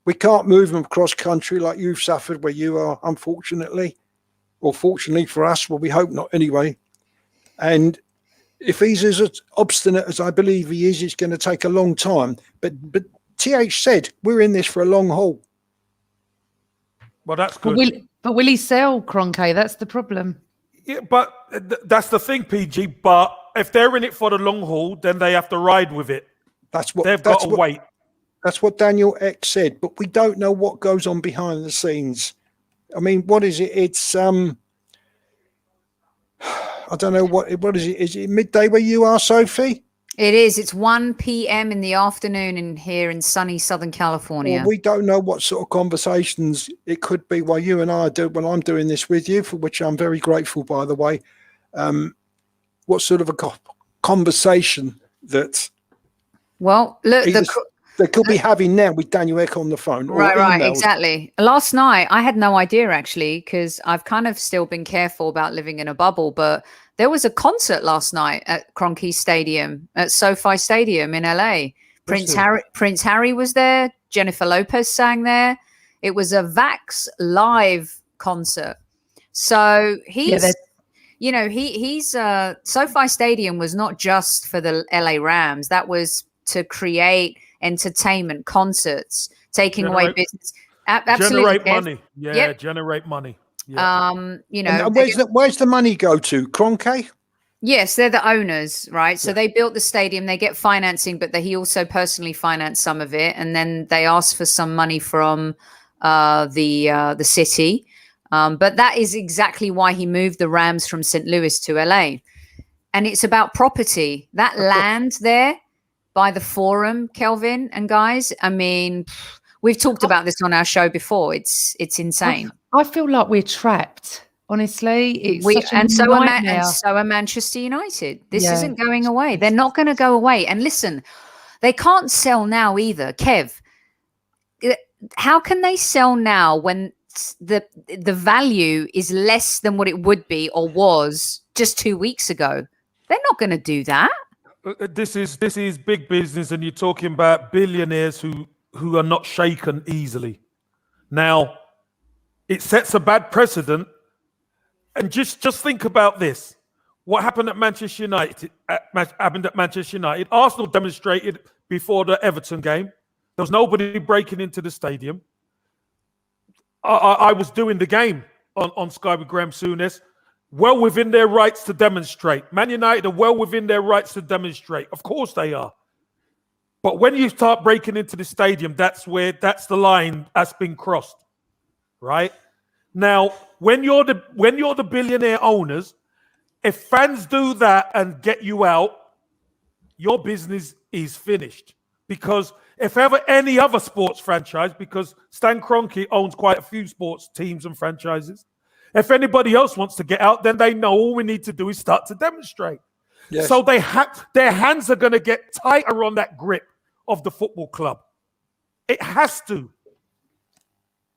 We can't move them across country like you've suffered where you are, unfortunately. Or fortunately for us, well, we hope not anyway. And if he's as obstinate as I believe he is, it's going to take a long time. But TH said, we're in this for a long haul. Well, that's good. But will he sell Kroenke? That's the problem. Yeah, but that's the thing, PG. But if they're in it for the long haul, then they have to ride with it. They've got to wait. That's what Daniel Ek said. But we don't know what goes on behind the scenes. I mean, what is it? It's I don't know what is it? Is it midday where you are, Sophie? It is. It's 1 p.m. in the afternoon here in sunny Southern California. Well, we don't know what sort of conversations it could be while you and I do when I'm doing this with you, for which I'm very grateful, by the way. What sort of a conversation that? Well, look, they could be having now with Daniel Ek on the phone. Right, exactly. Last night, I had no idea, actually, because I've kind of still been careful about living in a bubble, but there was a concert last night at Kroenke Stadium, at SoFi Stadium in LA. Prince Harry was there. Jennifer Lopez sang there. It was a Vax live concert. So he's SoFi Stadium was not just for the LA Rams. That was to create entertainment, concerts, taking away business. Absolutely. Generate money. Yeah, yep. Generate money. Yeah. And where's the money go to? Kroenke? Yes, they're the owners, right? So they built the stadium, they get financing, but he also personally financed some of it, and then they asked for some money from the city. But that is exactly why he moved the Rams from St. Louis to LA. And it's about property. That land there by the Forum, Kelvin and guys. I mean, we've talked about this on our show before. It's insane. I feel like we're trapped. Honestly, so are Manchester United. This isn't going away. They're not going to go away. And listen, They can't sell now either. Kev, how can they sell now when the value is less than what it would be or was just 2 weeks ago? They're not going to do that. This is big business, and you're talking about billionaires who are not shaken easily. Now, it sets a bad precedent. And just think about this. What happened at Manchester United? Arsenal demonstrated before the Everton game. There was nobody breaking into the stadium. I was doing the game on Sky with Graham Souness. Well within their rights to demonstrate. Man United are well within their rights to demonstrate. Of course they are. But when you start breaking into the stadium, that's the line that's been crossed, right? Now, when you're the billionaire owners, if fans do that and get you out, your business is finished. Because if ever any other sports franchise, because Stan Kroenke owns quite a few sports teams and franchises, if anybody else wants to get out, then they know all we need to do is start to demonstrate. Yes. So their hands are going to get tighter on that grip of the football club. It has to.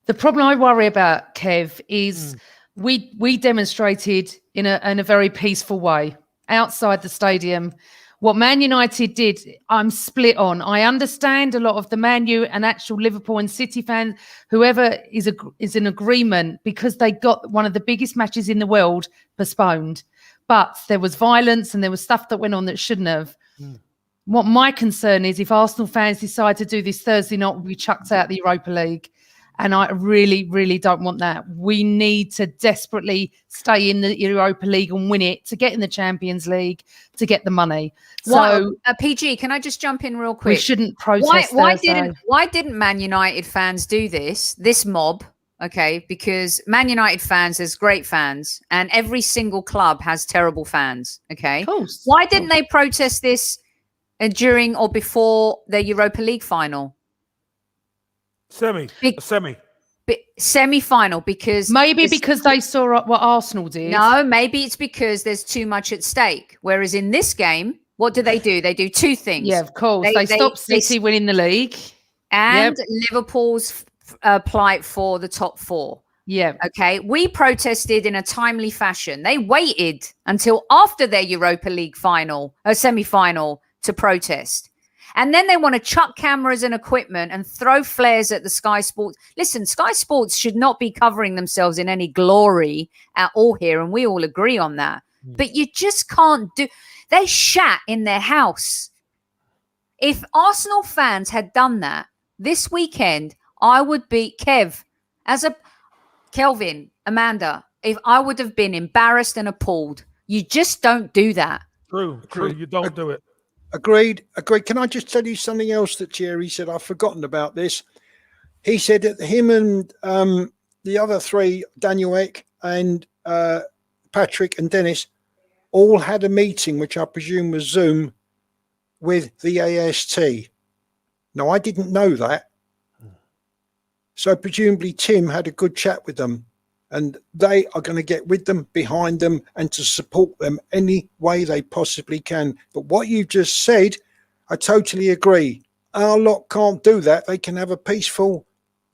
The problem I worry about, Kev, is we demonstrated in a very peaceful way outside the stadium. What Man United did, I'm split on. I understand a lot of the Man U and actual Liverpool and City fans, whoever is in agreement, because they got one of the biggest matches in the world postponed. But there was violence and there was stuff that went on that shouldn't have. What my concern is, if Arsenal fans decide to do this Thursday night, we'll be chucked out of the Europa League. And I really, really don't want that. We need to desperately stay in the Europa League and win it to get in the Champions League, to get the money. So, PG, can I just jump in real quick? We shouldn't protest. Why didn't Man United fans do this mob? Okay, because Man United fans, there's great fans, and every single club has terrible fans. Okay, of course. Why didn't they protest this during or before the Europa League final? Semi-final, because because they saw what Arsenal did. No, maybe it's because there's too much at stake. Whereas in this game, what do? They do two things. Yeah, of course. They stop City winning the league. And Liverpool's plight for the top four. Yeah. Okay. We protested in a timely fashion. They waited until after their Europa League semi-final to protest. And then they want to chuck cameras and equipment and throw flares at the Sky Sports. Listen, Sky Sports should not be covering themselves in any glory at all here. And we all agree on that. But you just can't do. They shat in their house. If Arsenal fans had done that this weekend, I would be Kelvin, Amanda, if I would have been embarrassed and appalled. You just don't do that. True. You don't do it. Agreed. Can I just tell you something else that Jerry said? I've forgotten about this. He said that him and the other three, Daniel Ek and Patrick and Dennis, all had a meeting, which I presume was Zoom, with the AST. Now, I didn't know that. So presumably Tim had a good chat with them. And they are going to get with them, behind them, and to support them any way they possibly can. But what you just said, I totally agree. Our lot can't do that. They can have a peaceful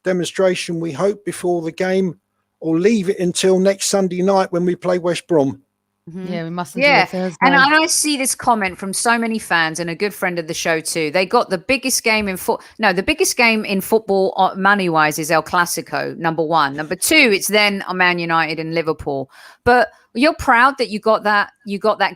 demonstration, we hope, before the game, or leave it until next Sunday night when we play West Brom. Mm-hmm. Yeah, we mustn't do it Thursday. And I see this comment from so many fans and a good friend of the show too. They got the biggest game in the biggest game in football money-wise is El Clasico, number one. Number two, it's then Man United and Liverpool. But you're proud that you got that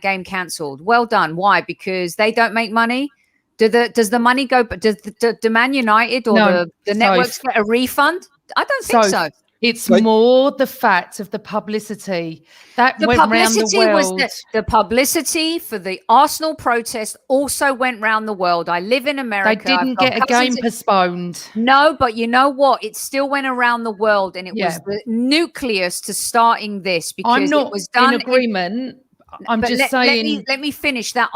game cancelled. Well done. Why? Because they don't make money? Does the money go? Does the Man United or the networks get a refund? I don't think so. It's more the fact of the publicity that went round the world. The publicity for the Arsenal protest also went round the world. I live in America. They didn't get a game postponed. No, but you know what? It still went around the world, and it was the nucleus to starting this. Because I'm not it was done in agreement. I'm just saying. Let me finish that.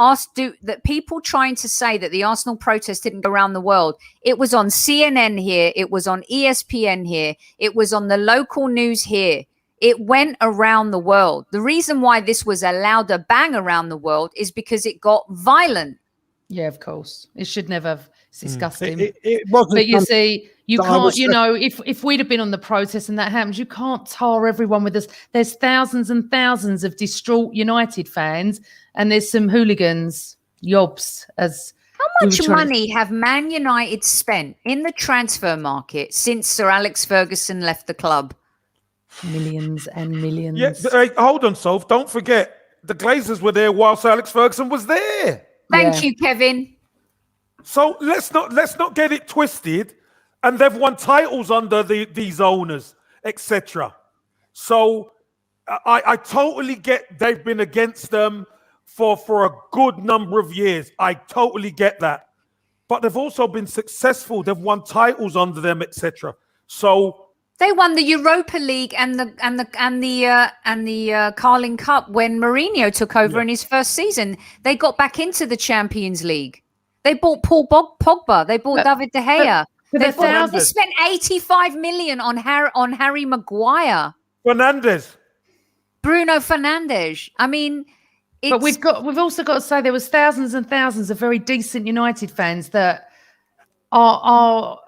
That people trying to say that the Arsenal protest didn't go around the world. It was on CNN here. It was on ESPN here. It was on the local news here. It went around the world. The reason why this was allowed to bang around the world is because it got violent. Yeah, of course. It should never have. It's disgusting. It wasn't. But you see, you that I can't, was- if we'd have been on the protest and that happens, you can't tar everyone with this. There's thousands and thousands of distraught United fans, and there's some hooligans, yobs, as How we were much trying to- money have Man United spent in the transfer market since Sir Alex Ferguson left the club? Millions and millions. Yeah, hold on, Soph. Don't forget, the Glazers were there whilst Alex Ferguson was there. Thank you, Kevin. So let's not get it twisted. And they've won titles under these owners, etc. So I totally get they've been against them for a good number of years. I totally get that. But they've also been successful. They've won titles under them, etc. So They won the Europa League and the Carling Cup when Mourinho took over in his first season. They got back into the Champions League. They bought Paul Pogba. They bought David De Gea. They spent 85 million on Harry Maguire, Bruno Fernandes. I mean, but we've also got to say there was thousands and thousands of very decent United fans that are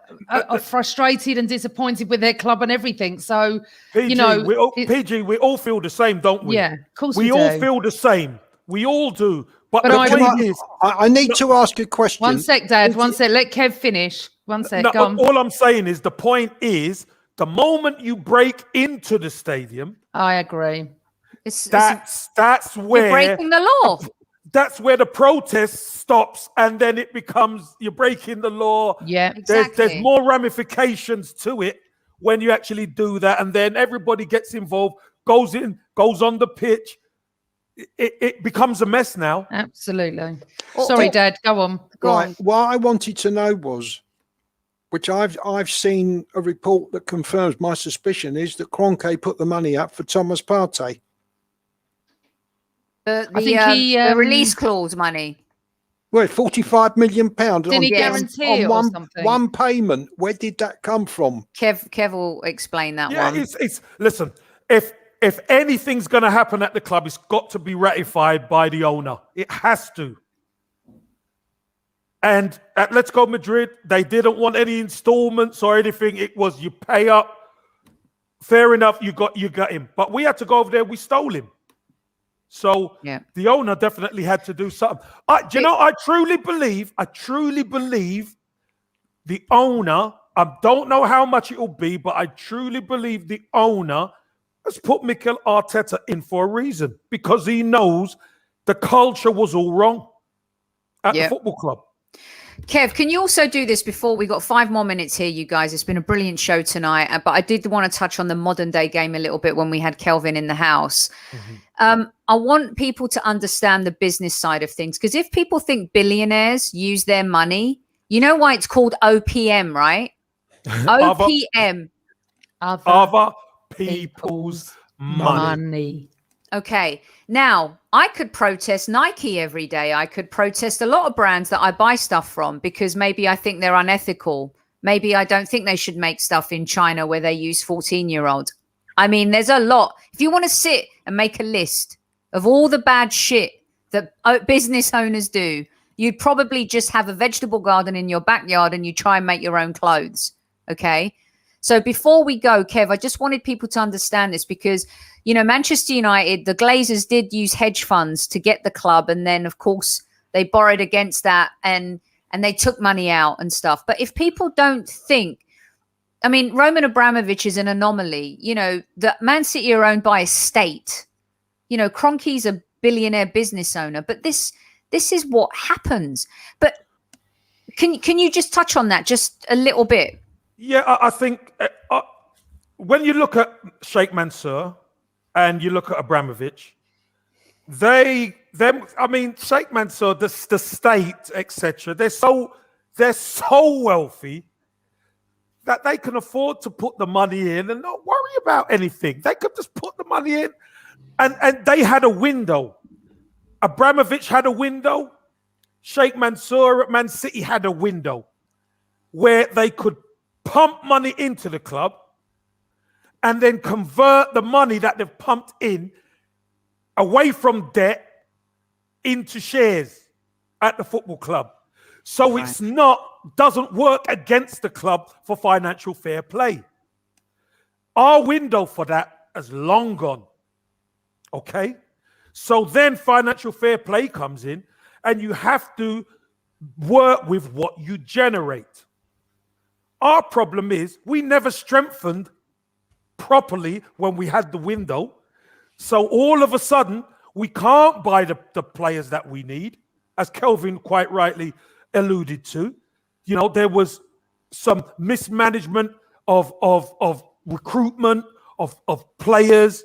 frustrated and disappointed with their club and everything. So PG, we all feel the same, don't we? Yeah, of course we all feel the same. We all do. But I need to ask a question. One sec, Dad. One sec. Let Kev finish. One sec. Go on. All I'm saying is the point is the moment you break into the stadium, I agree. That's where you're breaking the law. That's where the protest stops, and then it becomes you're breaking the law. Yeah, exactly. There's more ramifications to it when you actually do that, and then everybody gets involved, goes on the pitch. It becomes a mess now. Absolutely. Sorry, Dad. Go on. What I wanted to know was, which I've seen a report that confirms my suspicion, is that Kroenke put the money up for Thomas Partey. The release clause money. Well, £45 million. Didn't he guarantee it or something? One payment. Where did that come from? Kev will explain that one. It's listen. If anything's going to happen at the club, it's got to be ratified by the owner. It has to. And at Let's Go Madrid, they didn't want any installments or anything. It was you pay up. Fair enough, you got him. But we had to go over there. We stole him. So the owner definitely had to do something. I truly believe the owner, I don't know how much it will be, but I truly believe the owner has put Mikel Arteta in for a reason, because he knows the culture was all wrong at the football club. Kev, can you also do this before we got 5 more minutes here, you guys? It's been a brilliant show tonight, but I did want to touch on the modern day game a little bit when we had Kelvin in the house. Mm-hmm. I want people to understand the business side of things, because if people think billionaires use their money, you know why it's called OPM, right? OPM. Other people's money. Okay. Now, I could protest Nike every day. I could protest a lot of brands that I buy stuff from because maybe I think they're unethical. Maybe I don't think they should make stuff in China where they use 14-year-olds. I mean, there's a lot. If you want to sit and make a list of all the bad shit that business owners do, you'd probably just have a vegetable garden in your backyard and you try and make your own clothes. Okay. So before we go, Kev, I just wanted people to understand this because, you know, Manchester United, the Glazers did use hedge funds to get the club. And then, of course, they borrowed against that and they took money out and stuff. But if people don't think, I mean, Roman Abramovich is an anomaly. You know, the Man City are owned by a state. You know, Kroenke's a billionaire business owner. But this is what happens. But can you just touch on that just a little bit? Yeah, I think when you look at Sheikh Mansour and you look at Abramovich, Sheikh Mansour, the state, etc. They're so wealthy that they can afford to put the money in and not worry about anything. They could just put the money in, and they had a window. Abramovich had a window. Sheikh Mansour at Man City had a window where they could pump money into the club and then convert the money that they've pumped in away from debt into shares. at the football club. So it's doesn't work against the club for financial fair play. Our window for that has long gone. Okay? So then financial fair play comes in, and you have to work with what you generate. Our problem is we never strengthened properly when we had the window. So all of a sudden, we can't buy the players that we need, as Kelvin quite rightly alluded to. You know, there was some mismanagement of recruitment, of players,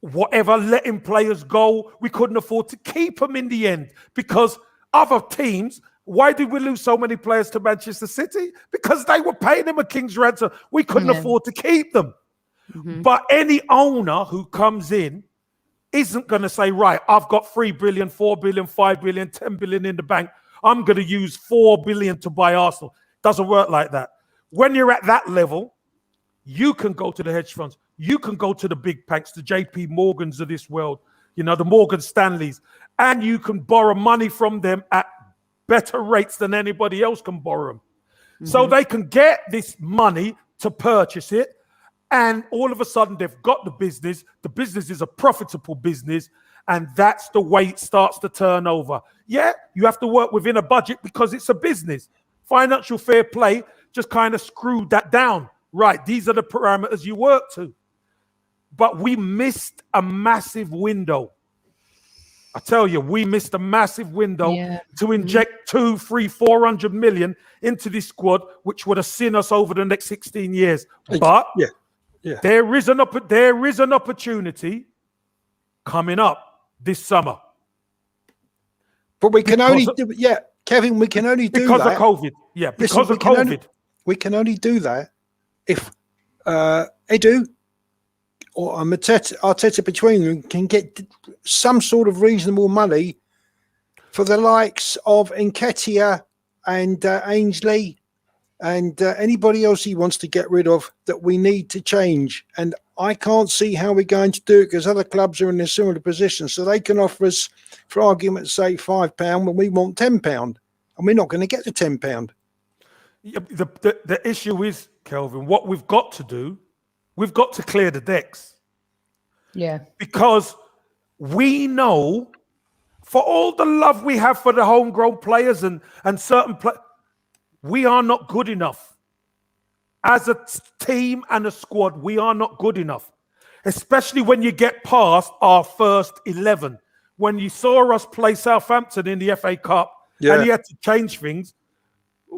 whatever, letting players go. We couldn't afford to keep them in the end because other teams. Why did we lose so many players to Manchester City? Because they were paying them a king's ransom. We couldn't afford to keep them. But any owner who comes in isn't going to say, right, I've got 3 billion, 4 billion, 5 billion, 10 billion in the bank. I'm going to use 4 billion to buy Arsenal. Doesn't work like that. When you're at that level, you can go to the hedge funds. You can go to the big banks, the JP Morgans of this world, you know, the Morgan Stanleys, and you can borrow money from them at better rates than anybody else can borrow them. So they can get this money to purchase it, and all of a sudden they've got the business. The business is a profitable business, and that's the way it starts to turn over. Yeah, you have to work within a budget because it's a business. Financial fair play just kind of screwed that down. Right, these are the parameters you work to. But we missed a massive window. I tell you, we missed a massive window to inject 200, 300, 400 million into this squad, which would have seen us over the next 16 years. But there is an opportunity coming up this summer. But we can only do Kevin, we can only do because that. of COVID. Yeah, because of COVID. We can only do that if Edu or Arteta between them can get some sort of reasonable money for the likes of Nketiah and Ainsley and anybody else he wants to get rid of that we need to change. And I can't see how we're going to do it because other clubs are in a similar position. So they can offer us, for argument's sake, £5 when we want £10. And we're not going to get the £10. Yeah, the issue is, Kelvin, what we've got to do, we've got to clear the decks. Yeah. Because we know, for all the love we have for the homegrown players and certain players, we are not good enough. As a team and a squad, we are not good enough. Especially when you get past our first 11. When you saw us play Southampton in the FA Cup and you had to change things,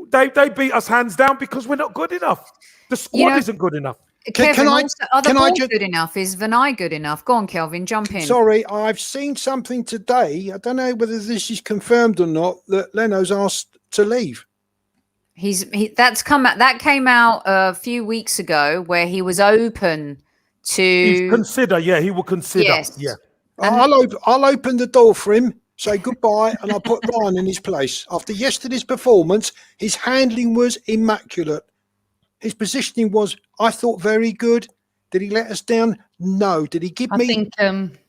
they beat us hands down because we're not good enough. The squad isn't good enough. Kevin, good enough? Is Van Aert good enough? Go on, Kelvin, jump in. Sorry, I've seen something today. I don't know whether this is confirmed or not, that Leno's asked to leave. That came out a few weeks ago where he was open to he will consider. Yes. Yeah. I'll open the door for him, say goodbye, and I'll put Ryan in his place. After yesterday's performance, his handling was immaculate. His positioning was, I thought, very good. Did he let us down? No. Did he give me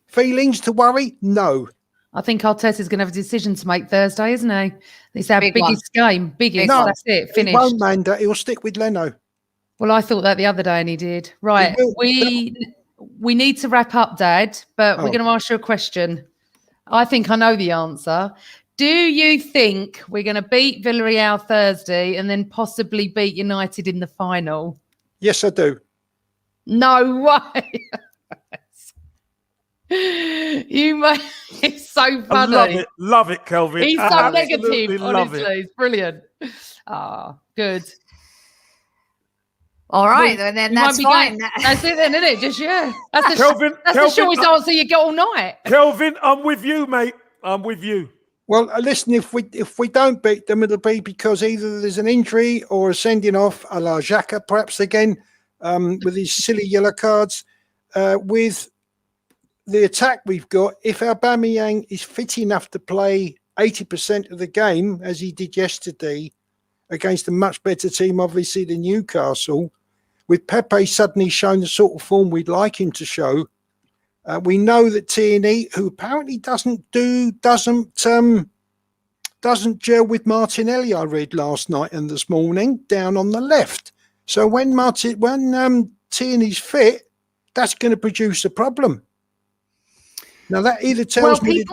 feelings to worry? No. I think Arteta's going to have a decision to make Thursday, isn't he? It's our biggest game. Biggest. No, that's it. Finished. He won't, Manda. He'll stick with Leno. Well, I thought that the other day and he did. Right. We need to wrap up, Dad, but we're going to ask you a question. I think I know the answer. Do you think we're going to beat Villarreal Thursday and then possibly beat United in the final? Yes, I do. No way. It's so funny. I love it, Kelvin. He's so negative, love honestly. it. It's brilliant. Good. All right, then that's fine. That's it then, isn't it? Just, That's Kelvin, the shortest answer you get all night. Kelvin, I'm with you, mate. I'm with you. Well, listen, if we don't beat them, it'll be because either there's an injury or a sending off a la Xhaka, perhaps again, with his silly yellow cards. With the attack we've got, if Aubameyang is fit enough to play 80% of the game, as he did yesterday, against a much better team, obviously, than Newcastle, with Pepe suddenly showing the sort of form we'd like him to show, we know that Tierney, who apparently doesn't doesn't gel with Martinelli, I read last night and this morning, down on the left. So when Tierney's fit, that's going to produce a problem. Now that either tells me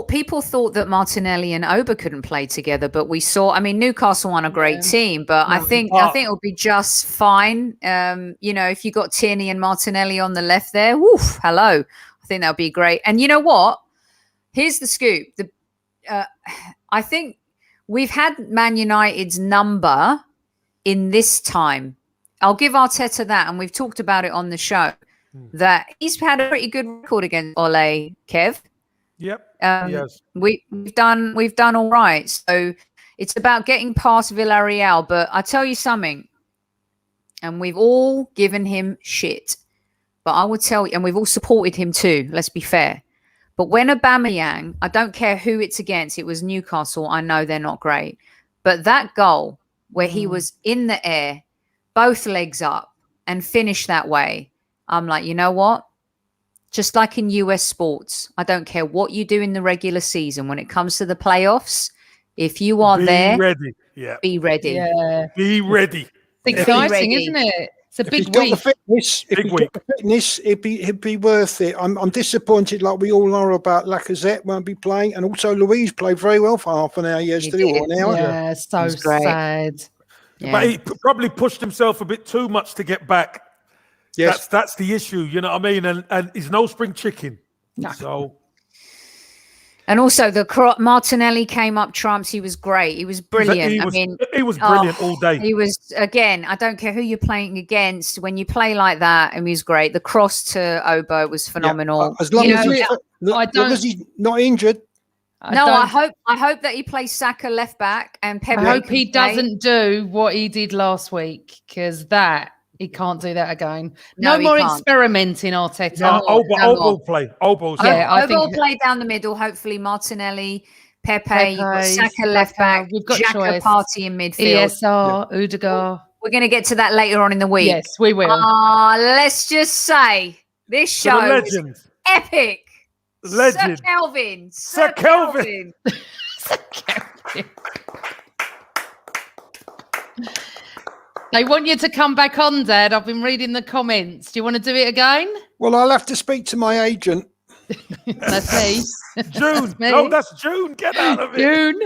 people thought that Martinelli and Oba couldn't play together, but we saw. I mean, Newcastle won a great team, but I think it'll be just fine. If you got Tierney and Martinelli on the left there, woof, hello. I think that'll be great. And you know what? Here's the scoop. I think we've had Man United's number in this time. I'll give Arteta that, and we've talked about it on the show. That he's had a pretty good record against Ole, Kev. Yep. Yes. We've done all right. So it's about getting past Villarreal. But I tell you something, and we've all given him shit. But I would tell you, and we've all supported him too. Let's be fair. But when Aubameyang, I don't care who it's against. It was Newcastle. I know they're not great, but that goal where he was in the air, both legs up, and finished that way. I'm like, you know what? Just like in US sports, I don't care what you do in the regular season. When it comes to the playoffs, if you are there, ready. Yeah. Be ready. Yeah. Be ready. It's exciting, isn't it? It's a big week. Got the fitness, it'd be worth it. I'm disappointed, like we all are, about Lacazette won't be playing, and also Louise played very well for half an hour yesterday or an hour. Yeah, so sad. Yeah. But he probably pushed himself a bit too much to get back. Yes, that's the issue. You know what I mean? And he's no spring chicken. No. So. And also Martinelli came up trumps. He was great. He was brilliant. He was brilliant all day. He was, again, I don't care who you're playing against. When you play like that, and he was great. The cross to Obo was phenomenal. As long as he's not injured. I hope that he plays Saka left back and Pepe. I hope he doesn't do what he did last week, because he can't do that again. No more experimenting, Arteta. No, Obo play. Obo's Obo play down the middle. Hopefully Martinelli, Pepe, Saka left back, we've got Xhaka Party in midfield. ESR, Udegaard. We're going to get to that later on in the week. Yes, we will. Let's just say this show is epic. Legend. Sir Kelvin. They want you to come back on, Dad. I've been reading the comments. Do you want to do it again? Well, I'll have to speak to my agent. That's me. June. That's me. No, that's June. Get out of it. June.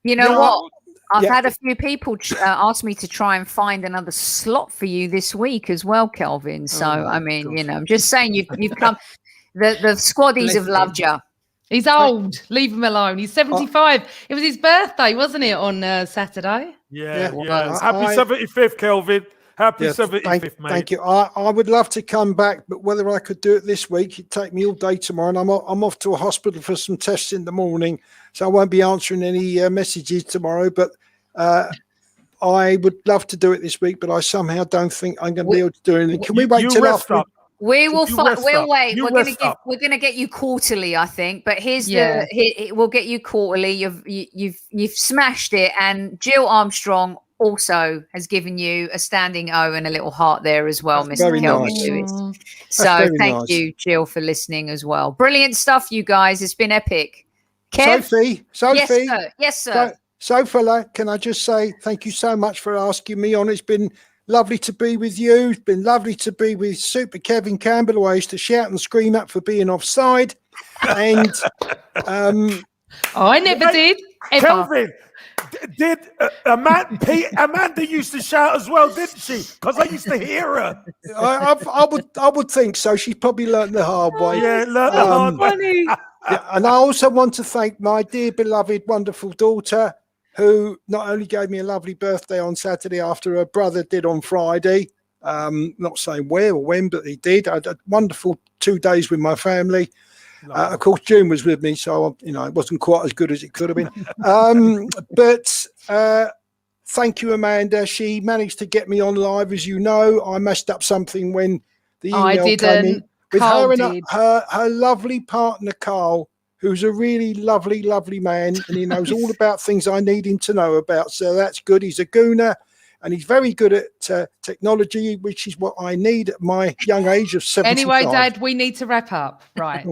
You know what? I've had a few people ask me to try and find another slot for you this week as well, Kelvin. So, I'm just saying you've come. The squaddies have loved you. He's old. Leave him alone. He's 75. It was his birthday, wasn't it, on Saturday? Yeah. Happy 75th, Kelvin. Happy 75th, mate. Thank you. I would love to come back, but whether I could do it this week, it'd take me all day tomorrow, and I'm off to a hospital for some tests in the morning, so I won't be answering any messages tomorrow. But I would love to do it this week, but I somehow don't think I'm going to be able to do anything. Can we wait till after? We will fight. We'll wait. We're gonna get you quarterly, I think. But we'll get you quarterly. You've smashed it, and Jill Armstrong also has given you a standing O and a little heart there as well, Mr. Kelvin Lewis. So thank you, Jill, for listening as well. Brilliant stuff, you guys. It's been epic. Kev? Sophie. Yes, sir. So fella, can I just say thank you so much for asking me on. It's been lovely to be with you. It's been lovely to be with Super Kevin Campbell, who I used to shout and scream at for being offside. And I never did. Ever. Kelvin, did Amanda used to shout as well, didn't she? Because I used to hear her. I would think so. She probably learned the hard way. Yeah, learned the hard way. And I also want to thank my dear, beloved, wonderful daughter, who not only gave me a lovely birthday on Saturday after her brother did on Friday, not saying where or when, but he did. I had a wonderful 2 days with my family. Of course, June was with me, so it wasn't quite as good as it could have been. But thank you, Amanda. She managed to get me on live, as you know. I messed up something when the email came in. With her and her lovely partner, Carl, who's a really lovely, lovely man, and he knows all about things I need him to know about. So that's good. He's a gooner, and he's very good at technology, which is what I need at my young age of 75. Anyway, Dad, we need to wrap up. Right.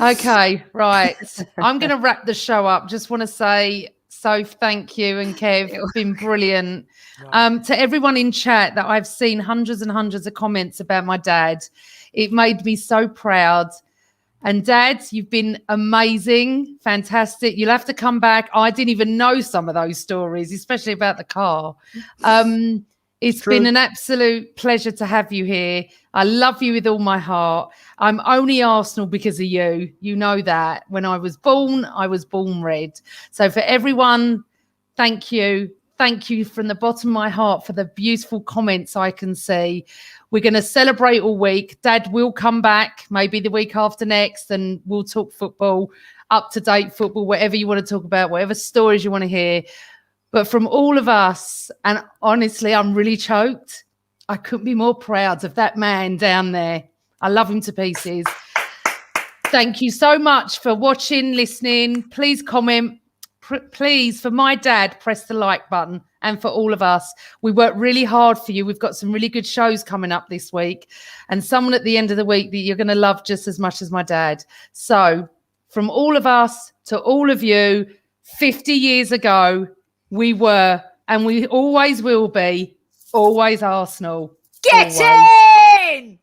Okay, right. I'm going to wrap the show up. Just want to say, Soph, thank you, and Kev, it's been brilliant. To everyone in chat, that I've seen hundreds and hundreds of comments about my dad. It made me so proud. And Dad, you've been amazing, fantastic. You'll have to come back. I didn't even know some of those stories, especially about the car. It's been an absolute pleasure to have you here. I love you with all my heart. I'm only Arsenal because of you. You know that. When I was born red. So for everyone, thank you. Thank you from the bottom of my heart for the beautiful comments I can see. We're going to celebrate all week. Dad will come back maybe the week after next, and we'll talk football, up-to-date football, whatever you want to talk about, whatever stories you want to hear. But from all of us, and honestly, I'm really choked. I couldn't be more proud of that man down there. I love him to pieces. Thank you so much for watching, listening. Please comment. Please, for my dad, press the like button. And for all of us, we work really hard for you. We've got some really good shows coming up this week, and someone at the end of the week that you're going to love just as much as my dad. So from all of us to all of you, 50 years ago, we were, and we always will be, always Arsenal. Get always. in!